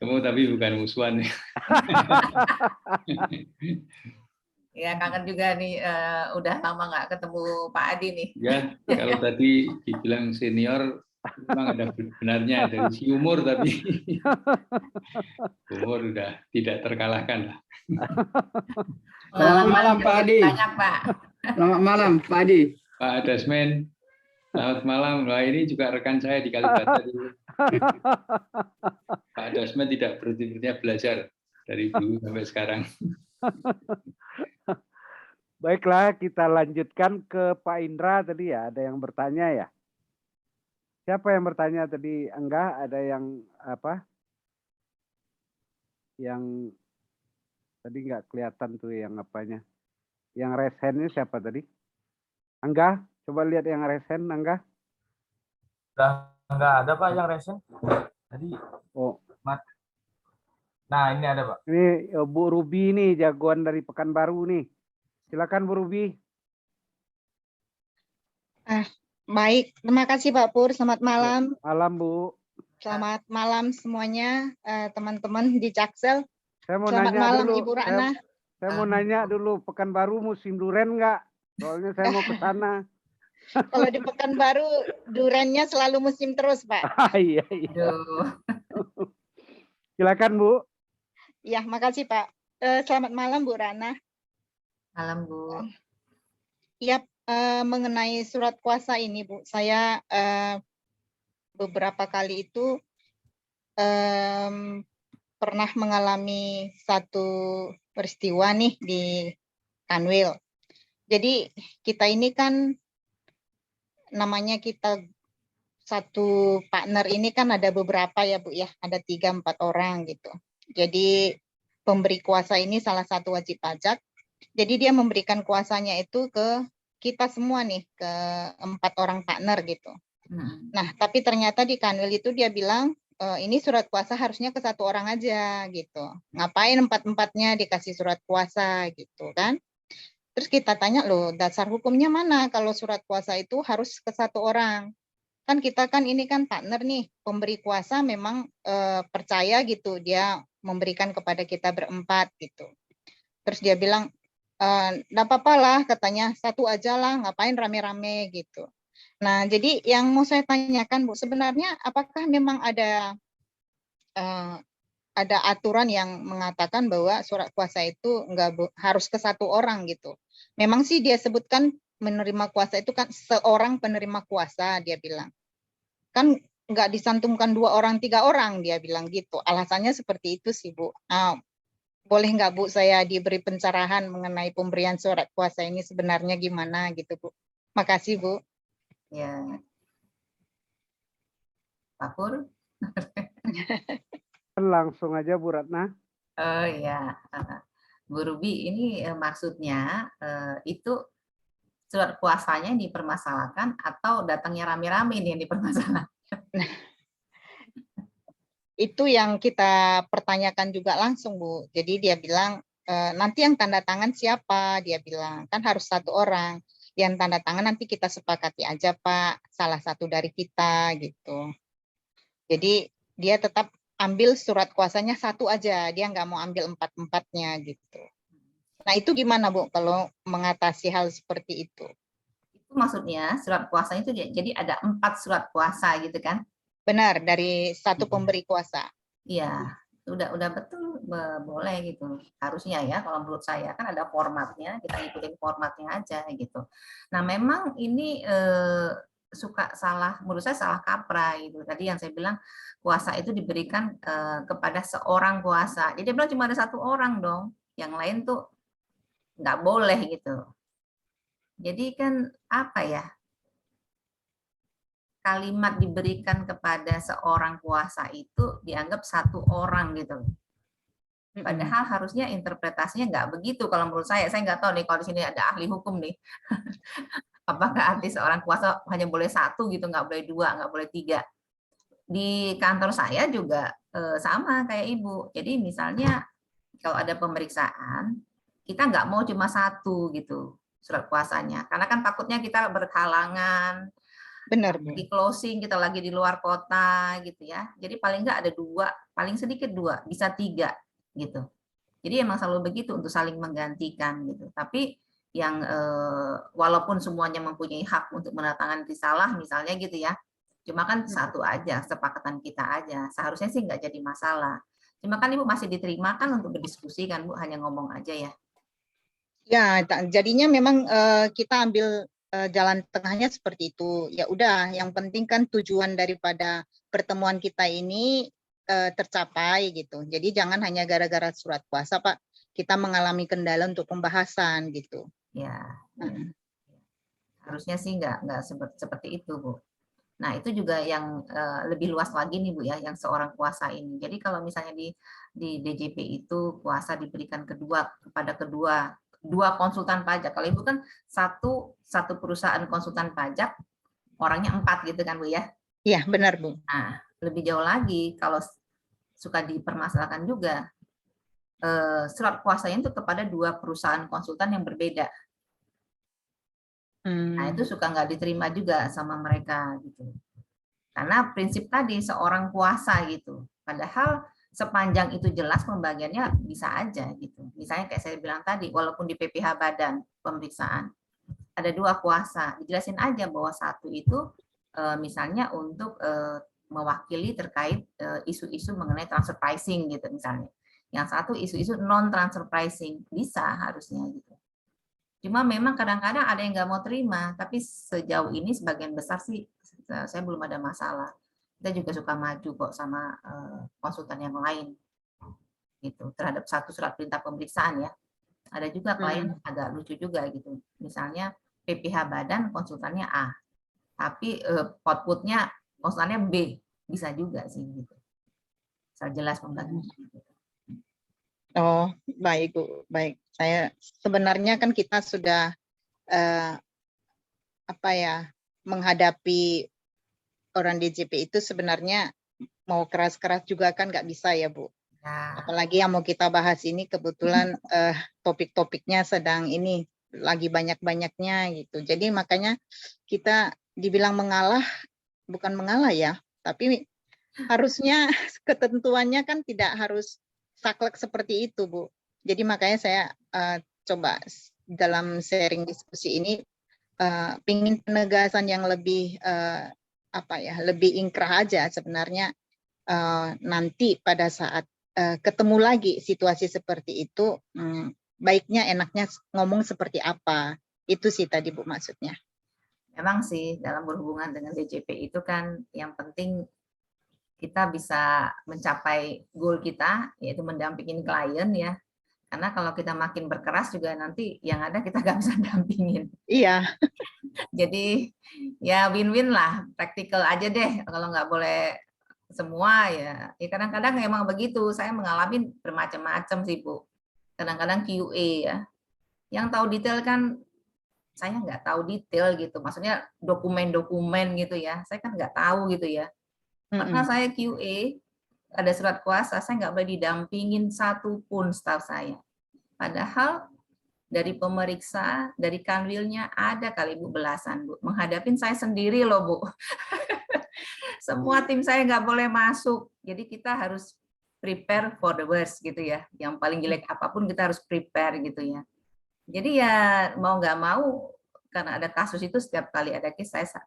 Kamu tapi bukan musuhan. Ya, kangen juga nih, udah lama nggak ketemu Pak Adi nih. Ya, kalau tadi dibilang senior, memang ada benarnya dari si umur, tapi umur udah tidak terkalahkan lah. Selamat malam Pak Adi. Banyak Pak. Selamat malam Pak Adi. Pak Dasmen, selamat malam. Wah, ini juga rekan saya di Kalibata dulu. Pak Dasmen tidak berhenti-hentinya belajar dari dulu sampai sekarang. Baiklah, kita lanjutkan ke Pak Indra tadi ya. Ada yang bertanya ya? Siapa yang bertanya tadi? Enggak, ada yang apa? Yang tadi nggak kelihatan tuh yang apanya. Yang raise hand-nya siapa tadi? Angga, coba lihat yang raise hand, Angga. Nggak ada Pak yang resen. Tadi. Oh, Nah ini ada Pak. ini Bu Ruby nih, jagoan dari Pekanbaru nih. Silakan Bu Ruby. Baik, terima kasih Pak Pur. Selamat malam. Malam Bu. Selamat malam semuanya, teman-teman di Jaksel. Saya mau Selamat nanya malam dulu. Ibu Ratna. Saya mau nanya dulu, Pekanbaru musim duren nggak? Soalnya saya mau ke sana. Kalau di Pekanbaru, durennya selalu musim terus Pak. Iya, iya. Aduh. Silakan Bu. Ya, makasih Pak. Selamat malam Bu Ratna. Malam Bu. Ya, mengenai surat kuasa ini Bu, saya beberapa kali itu pernah mengalami satu peristiwa nih di Kanwil. Jadi kita ini kan namanya kita satu partner ini kan ada beberapa ya Bu ya, ada 3-4 orang gitu. Jadi pemberi kuasa ini salah satu wajib pajak. Jadi dia memberikan kuasanya itu ke kita semua nih, ke 4 orang partner gitu. Nah, tapi ternyata di Kanwil itu dia bilang, ini surat kuasa harusnya ke 1 orang aja gitu. Ngapain 4-4-nya dikasih surat kuasa gitu kan. Terus kita tanya loh, dasar hukumnya mana kalau surat kuasa itu harus ke 1 orang. Kan kita kan ini kan partner nih, pemberi kuasa memang percaya gitu, dia memberikan kepada kita berempat gitu. Terus dia bilang, nggak apa-apa lah katanya, 1 aja lah, ngapain rame-rame gitu. Nah, jadi yang mau saya tanyakan Bu, sebenarnya apakah memang ada aturan yang mengatakan bahwa surat kuasa itu harus ke 1 orang gitu. Memang sih dia sebutkan menerima kuasa itu kan seorang penerima kuasa, dia bilang. Kan nggak disantumkan 2 orang, 3 orang, dia bilang gitu. Alasannya seperti itu sih Bu. Boleh nggak Bu saya diberi pencerahan mengenai pemberian surat kuasa ini sebenarnya gimana gitu Bu. Makasih Bu. Ya. Pak Pur. Langsung aja Bu Ratna. Oh ya, Bu Ruby, ini maksudnya itu surat kuasanya dipermasalahkan atau datangnya rame-rame nih yang dipermasalahkan? Itu yang kita pertanyakan juga langsung Bu. Jadi dia bilang nanti yang tanda tangan siapa? Dia bilang kan harus 1 orang. Yang tanda tangan nanti kita sepakati aja Pak, salah satu dari kita gitu. Jadi dia tetap ambil surat kuasanya 1 aja, dia nggak mau ambil 4-4-nya gitu. Nah itu gimana Bu kalau mengatasi hal seperti itu? Itu maksudnya surat kuasa itu jadi ada 4 surat kuasa gitu kan? Benar, dari satu pemberi kuasa. Iya, udah betul, boleh gitu. Harusnya ya, kalau menurut saya kan ada formatnya, kita ikutin formatnya aja gitu. Nah, memang ini suka salah, menurut saya salah kaprah gitu. Tadi yang saya bilang kuasa itu diberikan kepada seorang kuasa. Jadi dia bilang cuma ada 1 orang dong, yang lain tuh nggak boleh gitu. Jadi kan apa ya? Kalimat diberikan kepada seorang kuasa itu dianggap 1 orang gitu. Padahal harusnya interpretasinya nggak begitu kalau menurut saya. Saya nggak tahu nih kalau di sini ada ahli hukum nih. Apakah arti seorang kuasa hanya boleh 1 gitu, nggak boleh 2, nggak boleh 3. Di kantor saya juga sama kayak Ibu. Jadi misalnya kalau ada pemeriksaan, kita nggak mau cuma 1 gitu surat kuasanya. Karena kan takutnya kita berhalangan, Benar, di closing kita lagi di luar kota gitu ya. Jadi paling nggak ada 2, paling sedikit 2, bisa 3 gitu. Jadi emang selalu begitu untuk saling menggantikan gitu. Tapi yang walaupun semuanya mempunyai hak untuk menandatangani risalah misalnya gitu ya, cuma kan 1 aja, kesepakatan kita aja. Seharusnya sih nggak jadi masalah. Cuma kan Ibu masih diterima kan untuk berdiskusi kan Bu, hanya ngomong aja ya. Ya, jadinya memang kita ambil jalan tengahnya seperti itu. Ya udah, yang penting kan tujuan daripada pertemuan kita ini tercapai gitu. Jadi jangan hanya gara-gara surat kuasa, Pak, kita mengalami kendala untuk pembahasan gitu. Ya. Harusnya sih nggak seperti itu, Bu. Nah, itu juga yang lebih luas lagi nih, Bu ya, yang seorang kuasa ini. Jadi kalau misalnya di DJP itu kuasa diberikan kepada dua konsultan pajak. Kalau Ibu kan satu perusahaan konsultan pajak, orangnya 4 gitu kan Bu ya? Iya, benar Bu. Nah, lebih jauh lagi kalau suka dipermasalahkan juga, surat kuasanya itu kepada 2 perusahaan konsultan yang berbeda. Nah, itu suka nggak diterima juga sama mereka gitu. Karena prinsip tadi seorang kuasa gitu. Padahal sepanjang itu jelas pembagiannya bisa aja gitu. Misalnya kayak saya bilang tadi, walaupun di PPH badan pemeriksaan ada 2 kuasa, dijelasin aja bahwa 1 itu misalnya untuk mewakili terkait isu-isu mengenai transfer pricing gitu misalnya. Yang 1 isu-isu non transfer pricing, bisa harusnya gitu. Cuma memang kadang-kadang ada yang nggak mau terima, tapi sejauh ini sebagian besar sih saya belum ada masalah. Kita juga suka maju kok sama konsultan yang lain gitu terhadap 1 surat perintah pemeriksaan ya. Ada juga klien agak lucu juga gitu. Misalnya PPH badan konsultannya A, tapi outputnya konsultannya B, bisa juga sih gitu. Asal jelas pembagiannya. Oh, baik Bu, baik. Saya sebenarnya kan kita sudah menghadapi orang DJP itu sebenarnya mau keras-keras juga kan nggak bisa ya Bu. Nah. Apalagi yang mau kita bahas ini kebetulan topik-topiknya sedang ini lagi banyak-banyaknya gitu. Jadi makanya kita dibilang mengalah, bukan mengalah ya, tapi harusnya ketentuannya kan tidak harus saklek seperti itu Bu. Jadi makanya saya coba dalam sharing diskusi ini pingin penegasan yang lebih lebih ingkrah aja sebenarnya nanti pada saat ketemu lagi situasi seperti itu baiknya enaknya ngomong seperti apa. Itu sih tadi Bu maksudnya. Memang sih dalam berhubungan dengan DJP itu kan yang penting kita bisa mencapai goal kita, yaitu mendampingin klien ya. Karena kalau kita makin berkeras juga nanti yang ada kita nggak bisa dampingin. Iya. Jadi ya win-win lah, praktikal aja deh. Kalau nggak boleh semua ya. Ya kadang-kadang emang begitu. Saya mengalami bermacam-macam sih Bu. Kadang-kadang QA ya. Yang tahu detail kan saya nggak tahu detail gitu. Maksudnya dokumen-dokumen gitu ya. Saya kan nggak tahu gitu ya. Karena saya QA, ada surat kuasa, saya nggak boleh didampingin satupun staf saya. Padahal dari pemeriksa, dari kanwilnya ada kali Bu belasan Bu. Menghadapin saya sendiri loh Bu. Semua tim saya nggak boleh masuk. Jadi kita harus prepare for the worst gitu ya. Yang paling jelek apapun kita harus prepare gitu ya. Jadi ya mau nggak mau karena ada kasus itu setiap kali ada case saya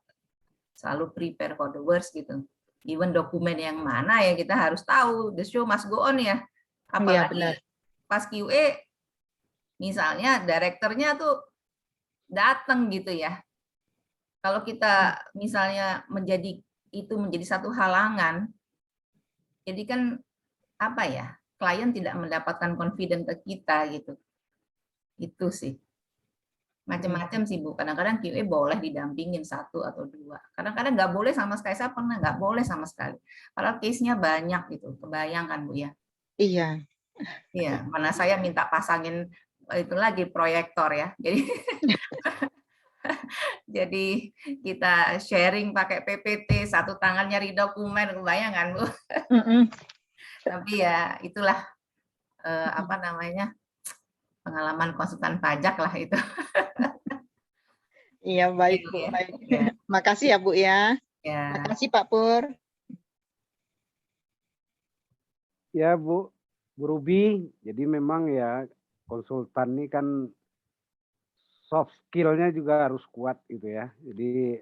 selalu prepare for the worst gitu. Even dokumen yang mana ya kita harus tahu, the show must go on ya. Apalagi benar. pas QA misalnya direkturnya tuh datang gitu ya. Kalau kita misalnya itu menjadi satu halangan, jadi kan apa ya, klien tidak mendapatkan confident ke kita gitu. Itu sih. Macam-macam sih Bu. Kadang-kadang QA boleh didampingin 1 atau 2. Kadang-kadang nggak boleh sama sekali. Saya pernah nggak boleh sama sekali. Padahal case-nya banyak gitu. Kebayangkan Bu ya. Iya. Iya. Mana saya minta pasangin itu lagi proyektor ya. Jadi kita sharing pakai PPT, satu tangan nyari dokumen, kebayangkan Bu. Tapi ya itulah apa namanya, pengalaman konsultan pajak lah itu. Iya, baik Bu, baik. Ya. Makasih ya Bu ya. Ya. Makasih Pak Pur. Ya Bu Ruby, jadi memang ya konsultan ini kan soft skill-nya juga harus kuat gitu ya. Jadi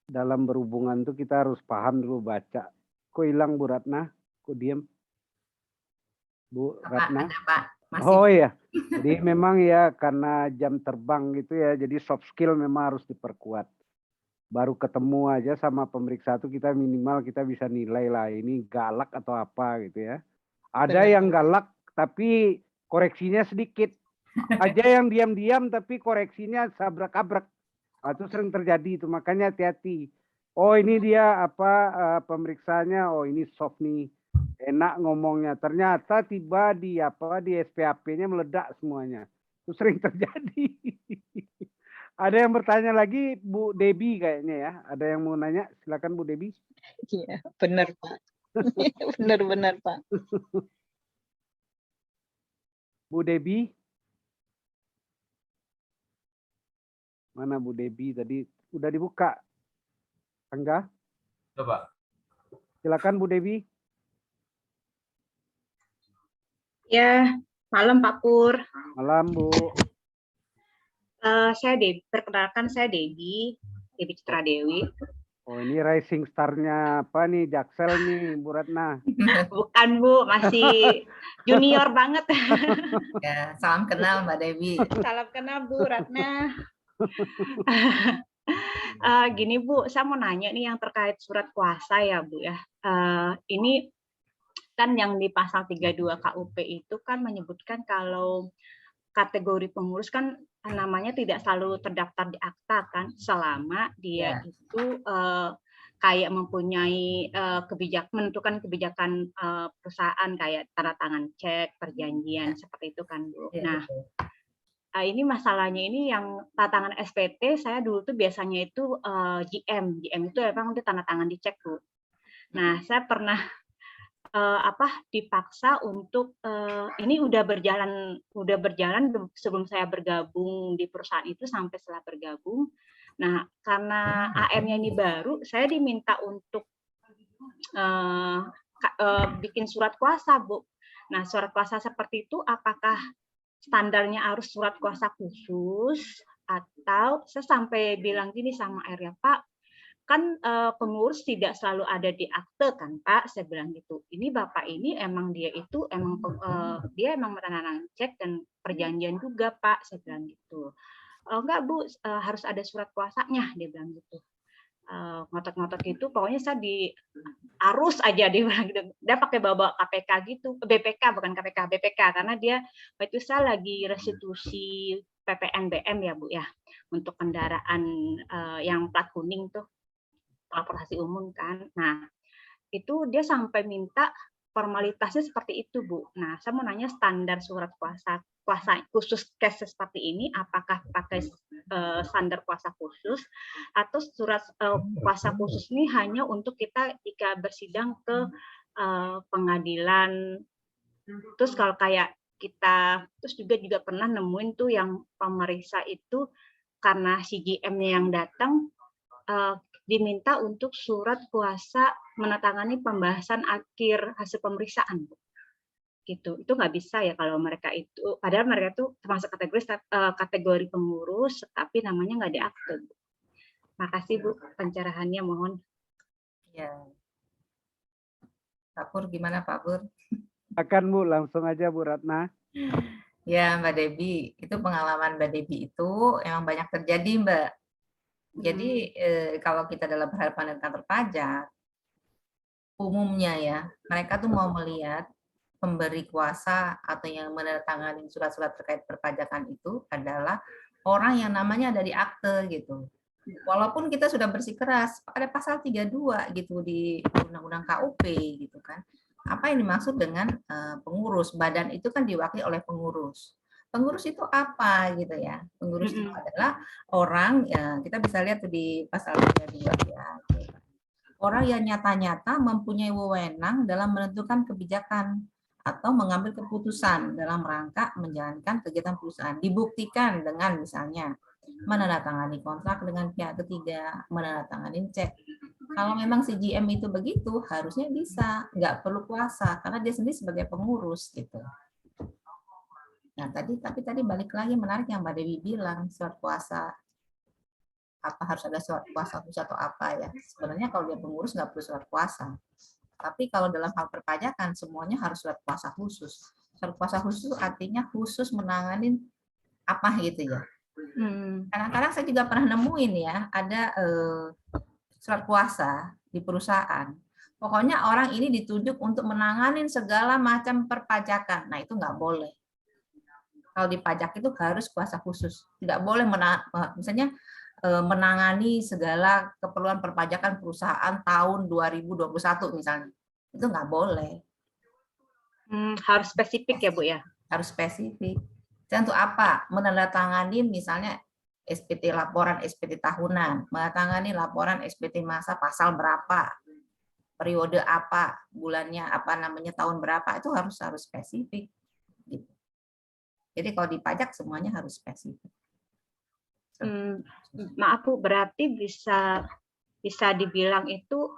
dalam berhubungan tuh kita harus paham dulu baca. Kok hilang Bu Ratna? Kok diem? Bu Ratna? Ada Pak. Masih. Oh iya, jadi memang ya karena jam terbang gitu ya, jadi soft skill memang harus diperkuat. Baru ketemu aja sama pemeriksa itu kita minimal kita bisa nilai lah ini galak atau apa gitu ya. Ada yang galak tapi koreksinya sedikit. Ada yang diam-diam tapi koreksinya sabrak-abrak. Itu sering terjadi itu, makanya hati-hati. Oh ini dia pemeriksanya, oh ini soft nih. Enak ngomongnya, ternyata tiba di SPAP-nya meledak semuanya. Itu sering terjadi. Ada yang bertanya lagi, Bu Debi kayaknya ya. Ada yang mau nanya, silakan Bu Debi. Iya, benar Pak. Benar-benar Pak. Bu Debi. Mana Bu Debi tadi? Udah dibuka. Enggak? Coba. Silakan Bu Debi. Ya, malam Pak Pur. Malam Bu. Saya perkenalkan saya Debi Citra Dewi. Oh ini rising star-nya apa nih, Jaksel nih Bu Ratna? Bukan Bu, masih junior banget. Ya, salam kenal Mbak Debi. Salam kenal Bu Ratna. Gini Bu, saya mau nanya nih yang terkait surat kuasa ya Bu ya. Ini kan yang di pasal 32 KUP itu kan menyebutkan kalau kategori pengurus kan namanya tidak selalu terdaftar di akta kan, selama dia itu kayak mempunyai menentukan kebijakan perusahaan kayak tanda tangan cek, perjanjian seperti itu kan Bu. Nah, ini masalahnya ini yang tanda tangan SPT saya dulu tuh biasanya itu GM itu emang dia tanda tangan dicek Bu. Nah, saya pernah dipaksa untuk ini udah berjalan sebelum saya bergabung di perusahaan itu sampai setelah bergabung. Nah, karena AM-nya ini baru, saya diminta untuk bikin surat kuasa, Bu. Nah, surat kuasa seperti itu apakah standarnya harus surat kuasa khusus atau saya sampai bilang gini sama Area, Pak, kan pengurus tidak selalu ada di akte kan Pak, saya bilang gitu. Ini Bapak ini emang dia emang menandatangan cek dan perjanjian juga Pak, saya bilang gitu. Enggak Bu, harus ada surat kuasanya, dia bilang gitu. Ngotot-ngotot gitu, pokoknya saya arus aja dia bilang gitu. Dia pakai bawa KPK gitu, BPK bukan KPK, BPK karena dia waktu itu saya lagi restitusi PPNBM ya Bu ya, untuk kendaraan yang plat kuning tuh. Transportasi umum kan. Nah, itu dia sampai minta formalitasnya seperti itu, Bu. Nah, saya mau nanya standar surat kuasa khusus case seperti ini, apakah pakai standar kuasa khusus atau surat kuasa khusus ini hanya untuk kita jika bersidang ke pengadilan. Terus kalau kayak kita, terus juga pernah nemuin tuh yang pemeriksa itu karena si GM-nya yang datang diminta untuk surat kuasa menandatangani pembahasan akhir hasil pemeriksaan. gitu. Itu nggak bisa ya kalau mereka itu, padahal mereka itu termasuk kategori pengurus, tapi namanya nggak di akte. Makasih Bu pencerahannya, mohon. Ya. Pak Pur, gimana Pak Pur? Silakan Bu, langsung aja Bu Ratna. Ya Mbak Debbie, itu pengalaman Mbak Debbie itu emang banyak terjadi Mbak. Jadi kalau kita dalam berhadapan dengan kantor pajak, umumnya ya, mereka tuh mau melihat pemberi kuasa atau yang menandatangani surat-surat terkait perpajakan itu adalah orang yang namanya ada di akte gitu. Walaupun kita sudah bersikeras, ada pasal 32 gitu di Undang-Undang KUP gitu kan. Apa yang dimaksud dengan pengurus? Badan itu kan diwakili oleh pengurus. Pengurus itu apa gitu ya? Pengurus itu adalah orang, ya, kita bisa lihat di pasal 32 ya. Orang yang nyata-nyata mempunyai wewenang dalam menentukan kebijakan atau mengambil keputusan dalam rangka menjalankan kegiatan perusahaan. Dibuktikan dengan misalnya menandatangani kontrak dengan pihak ketiga, menandatangani cek. Kalau memang si GM itu begitu, harusnya bisa, nggak perlu kuasa, karena dia sendiri sebagai pengurus gitu. Nah tapi tadi balik lagi menarik yang Mbak Dewi bilang, surat kuasa, apa harus ada surat kuasa khusus atau apa ya? Sebenarnya kalau dia pengurus nggak perlu surat kuasa. Tapi kalau dalam hal perpajakan semuanya harus surat kuasa khusus. Surat kuasa khusus artinya khusus menangani apa gitu ya. Kadang-kadang saya juga pernah nemuin ya, ada surat kuasa di perusahaan. Pokoknya orang ini ditunjuk untuk menangani segala macam perpajakan. Nah itu nggak boleh. Kalau di pajak itu harus kuasa khusus. Tidak boleh misalnya menangani segala keperluan perpajakan perusahaan tahun 2021 misalnya. Itu nggak boleh. Harus spesifik ya Bu ya? Harus spesifik. Untuk apa? Menandatangani misalnya SPT laporan SPT tahunan, menandatangani laporan SPT masa pasal berapa, periode apa, bulannya apa namanya, tahun berapa, itu harus spesifik. Gitu. Jadi kalau di pajak semuanya harus spesifik. Maaf Bu, berarti bisa dibilang itu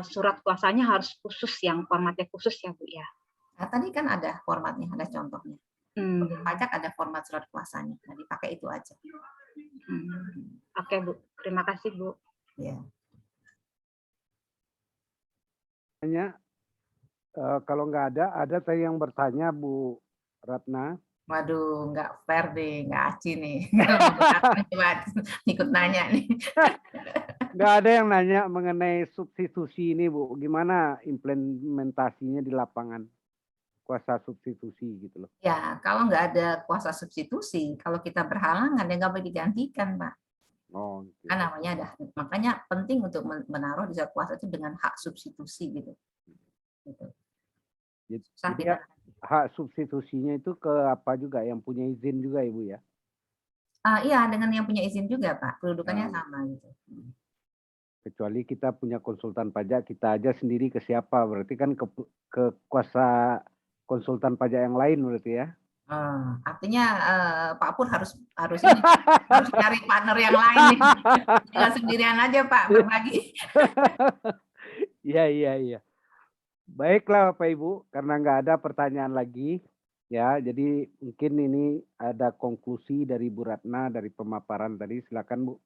surat kuasanya harus khusus, yang formatnya khusus ya Bu ya? Nah, tadi kan ada formatnya, ada contohnya. Di pajak ada format surat kuasanya, nah dipakai itu aja. Oke Bu, terima kasih Bu. Ya. Kalau nggak ada tadi yang bertanya Bu Ratna. Waduh, nggak fair deh, nggak aci nih. Coba ikut nanya nih. Nggak ada yang nanya mengenai substitusi ini Bu, gimana implementasinya di lapangan? Kuasa substitusi gitu loh. Ya, kalau nggak ada kuasa substitusi, kalau kita berhalangan ya nggak boleh digantikan, Pak. Oh, gitu. Kan namanya ada, makanya penting untuk menaruh di surat kuasa itu dengan hak substitusi gitu. Jadi hak substitusinya itu ke apa juga, yang punya izin juga Ibu ya? Iya, dengan yang punya izin juga Pak, kedudukannya sama gitu. Kecuali kita punya konsultan pajak, kita aja sendiri ke siapa, berarti kan ke kuasa konsultan pajak yang lain berarti ya? Artinya Pak Pur harus ini, harus cari partner yang lain nih. Jangan sendirian aja Pak berbagi. Iya. Baiklah Bapak Ibu, karena nggak ada pertanyaan lagi ya, jadi mungkin ini ada konklusi dari Bu Ratna dari pemaparan tadi, silakan Bu.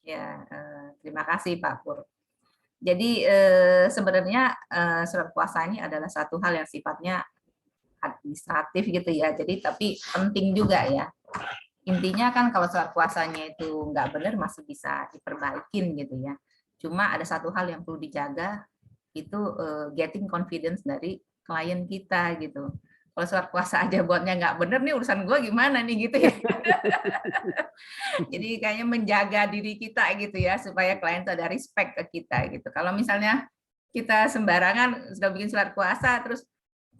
Ya, terima kasih Pak Pur. Jadi sebenarnya surat kuasa ini adalah satu hal yang sifatnya administratif gitu ya. Jadi tapi penting juga ya. Intinya kan kalau surat kuasanya itu nggak benar masih bisa diperbaikin gitu ya. Cuma ada satu hal yang perlu dijaga, itu getting confidence dari klien kita gitu. Kalau surat kuasa aja buatnya nggak benar nih, urusan gue gimana nih gitu ya. Jadi kayaknya menjaga diri kita gitu ya, supaya klien itu ada respect ke kita gitu. Kalau misalnya kita sembarangan sudah bikin surat kuasa terus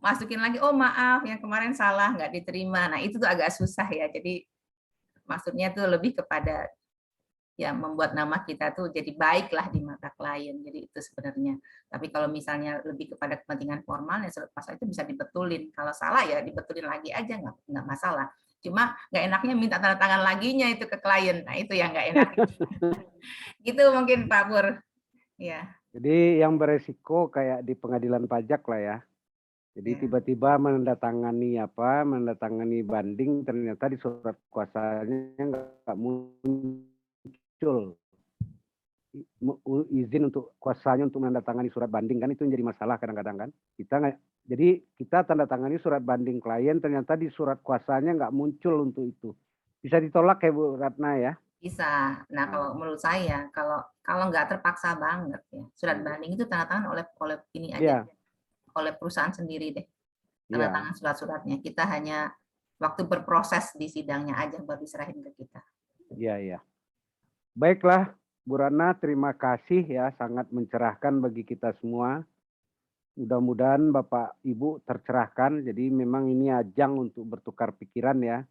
masukin lagi, oh maaf yang kemarin salah nggak diterima. Nah itu tuh agak susah ya. Jadi maksudnya tuh lebih kepada ya membuat nama kita tuh jadi baik lah di mata klien. Jadi itu sebenarnya. Tapi kalau misalnya lebih kepada kepentingan formal, ya surat kuasa itu bisa dibetulin. Kalau salah ya dibetulin lagi aja, nggak masalah. Cuma nggak enaknya minta tanda tangan laginya itu ke klien. Nah itu yang nggak enak. Gitu mungkin Pak Pur. Ya. Jadi yang beresiko kayak di pengadilan pajak lah ya. Jadi tiba-tiba menandatangani banding, ternyata di surat kuasanya nggak muncul izin untuk kuasanya untuk menandatangani surat banding, kan itu yang jadi masalah kadang-kadang kan. Jadi kita tanda tangani surat banding klien, ternyata di surat kuasanya nggak muncul untuk itu. Bisa ditolak ya Bu Ratna ya? Bisa. Nah, kalau menurut saya, kalau nggak terpaksa banget ya, surat banding itu tanda tangan oleh ini aja, oleh perusahaan sendiri deh. Tanda tangan surat-suratnya. Kita hanya waktu berproses di sidangnya aja baru diserahin ke kita. Iya. Baiklah, Bu Ratna, terima kasih ya, sangat mencerahkan bagi kita semua. Mudah-mudahan Bapak Ibu tercerahkan. Jadi memang ini ajang untuk bertukar pikiran ya.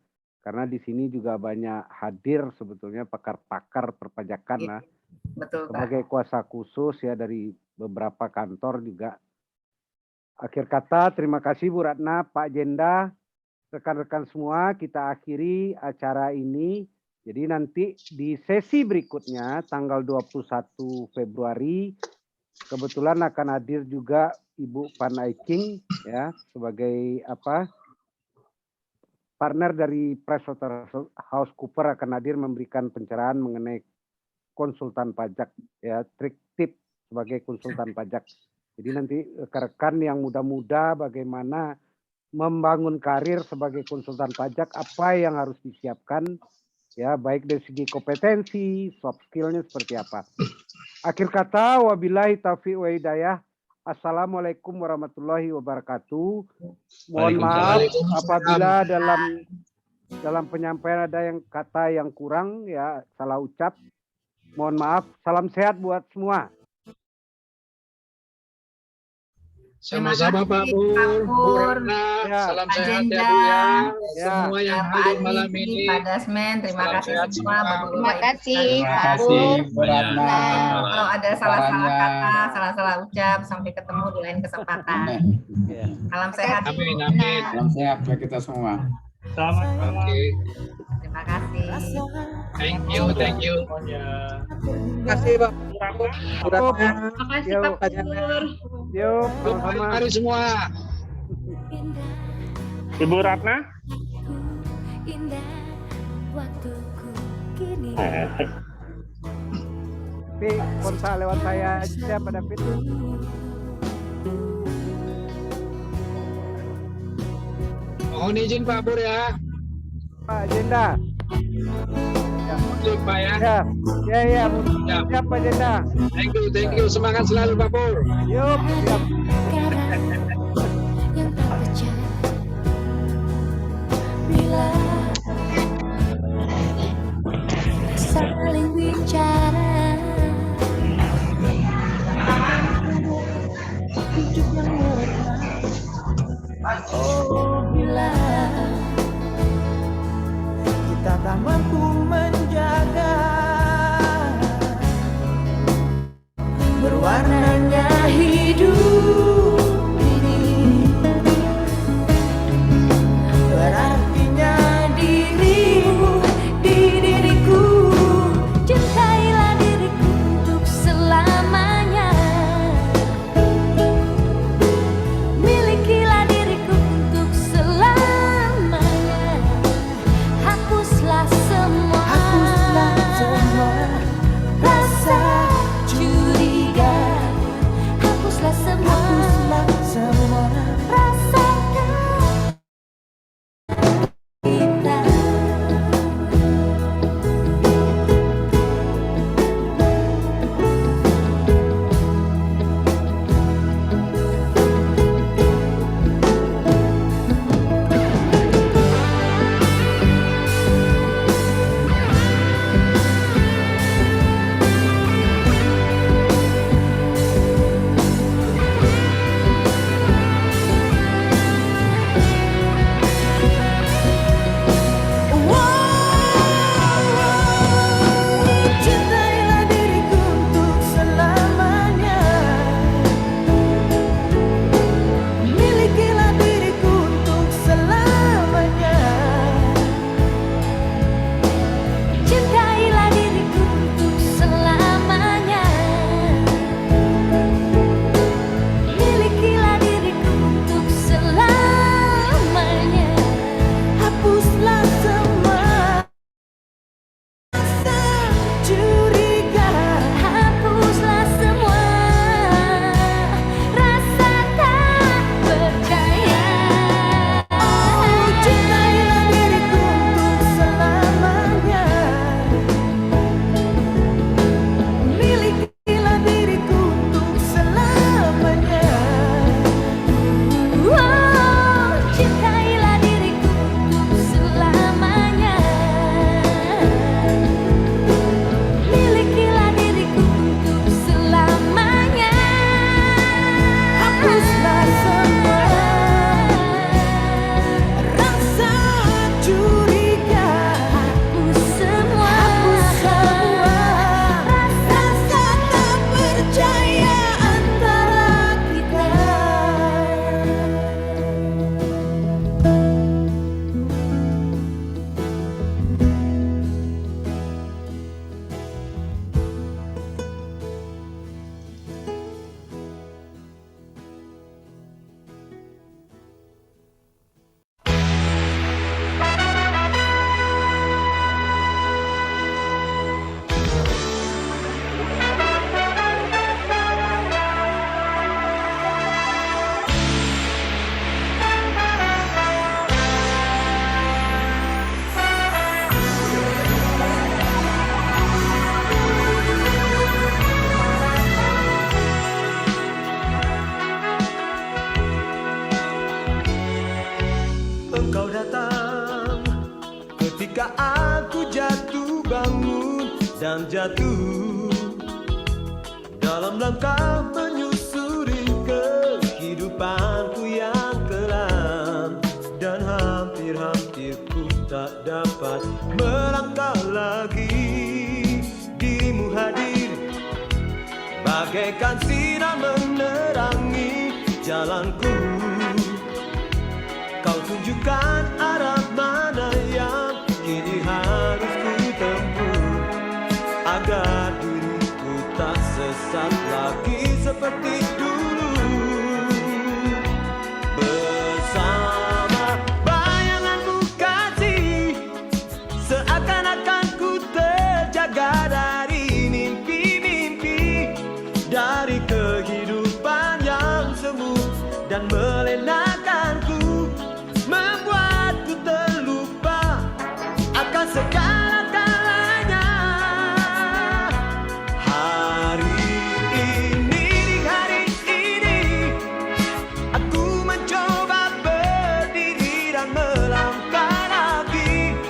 Karena di sini juga banyak hadir sebetulnya pakar-pakar perpajakan lah. Betul, sebagai kuasa khusus ya dari beberapa kantor juga. Akhir kata, terima kasih Bu Ratna, Pak Jenda, rekan-rekan semua, kita akhiri acara ini. Jadi nanti di sesi berikutnya, tanggal 21 Februari, kebetulan akan hadir juga Ibu Pan Aiking, ya, sebagai partner dari PricewaterhouseCoopers akan hadir memberikan pencerahan mengenai konsultan pajak, ya, trik tip sebagai konsultan pajak. Jadi nanti rekan-rekan yang muda-muda bagaimana membangun karir sebagai konsultan pajak, apa yang harus disiapkan, ya, baik dari segi kompetensi, soft skill-nya seperti apa. Akhir kata, wabillahi taufiq wa hidayah. Assalamualaikum warahmatullahi wabarakatuh. Mohon maaf apabila dalam penyampaian ada yang kata yang kurang, ya, salah ucap. Mohon maaf. Salam sehat buat semua. Sama-sama Pak Pur, Bu Ratna, salam sehat ya Bu ya. Semua yang hadir malam ini. Pak Dasmen, terima kasih semua. Terima kasih Terima kasih Bu Ratna. Kalau ada salah-salah kata, salah-salah ucap, sampai ketemu di lain kesempatan. Salam sehat. Amin, amin. Salam sehat buat kita semua. Selamat malam. Terima kasih. Thank you. Terima kasih Pak. Terima kasih Pak Pur. Yuk, sama-sama. Mari semua. Ibu Ratna? Tapi kontak lewat saya aja pada David. Mohon izin Pak Pur ya. Pak Jenda. Izin Pak ya. Ya. Siap Pak Jenda. Thank you. Semangat selalu Pak Pur. Yuk, siap. Yang terpecah bila saling bicara, hidup yang merekam. Oh, bila kita tak mampu menjaga berwarnanya hidup ini. engkau datang ketika aku jatuh bangun dan jatuh dalam langkah menyusuri kehidupanku yang kelam, dan hampir-hampir ku tak dapat melangkah lagi. Dirimu hadir bagaikan sinar menerangi jalanku, kau tunjukkan arah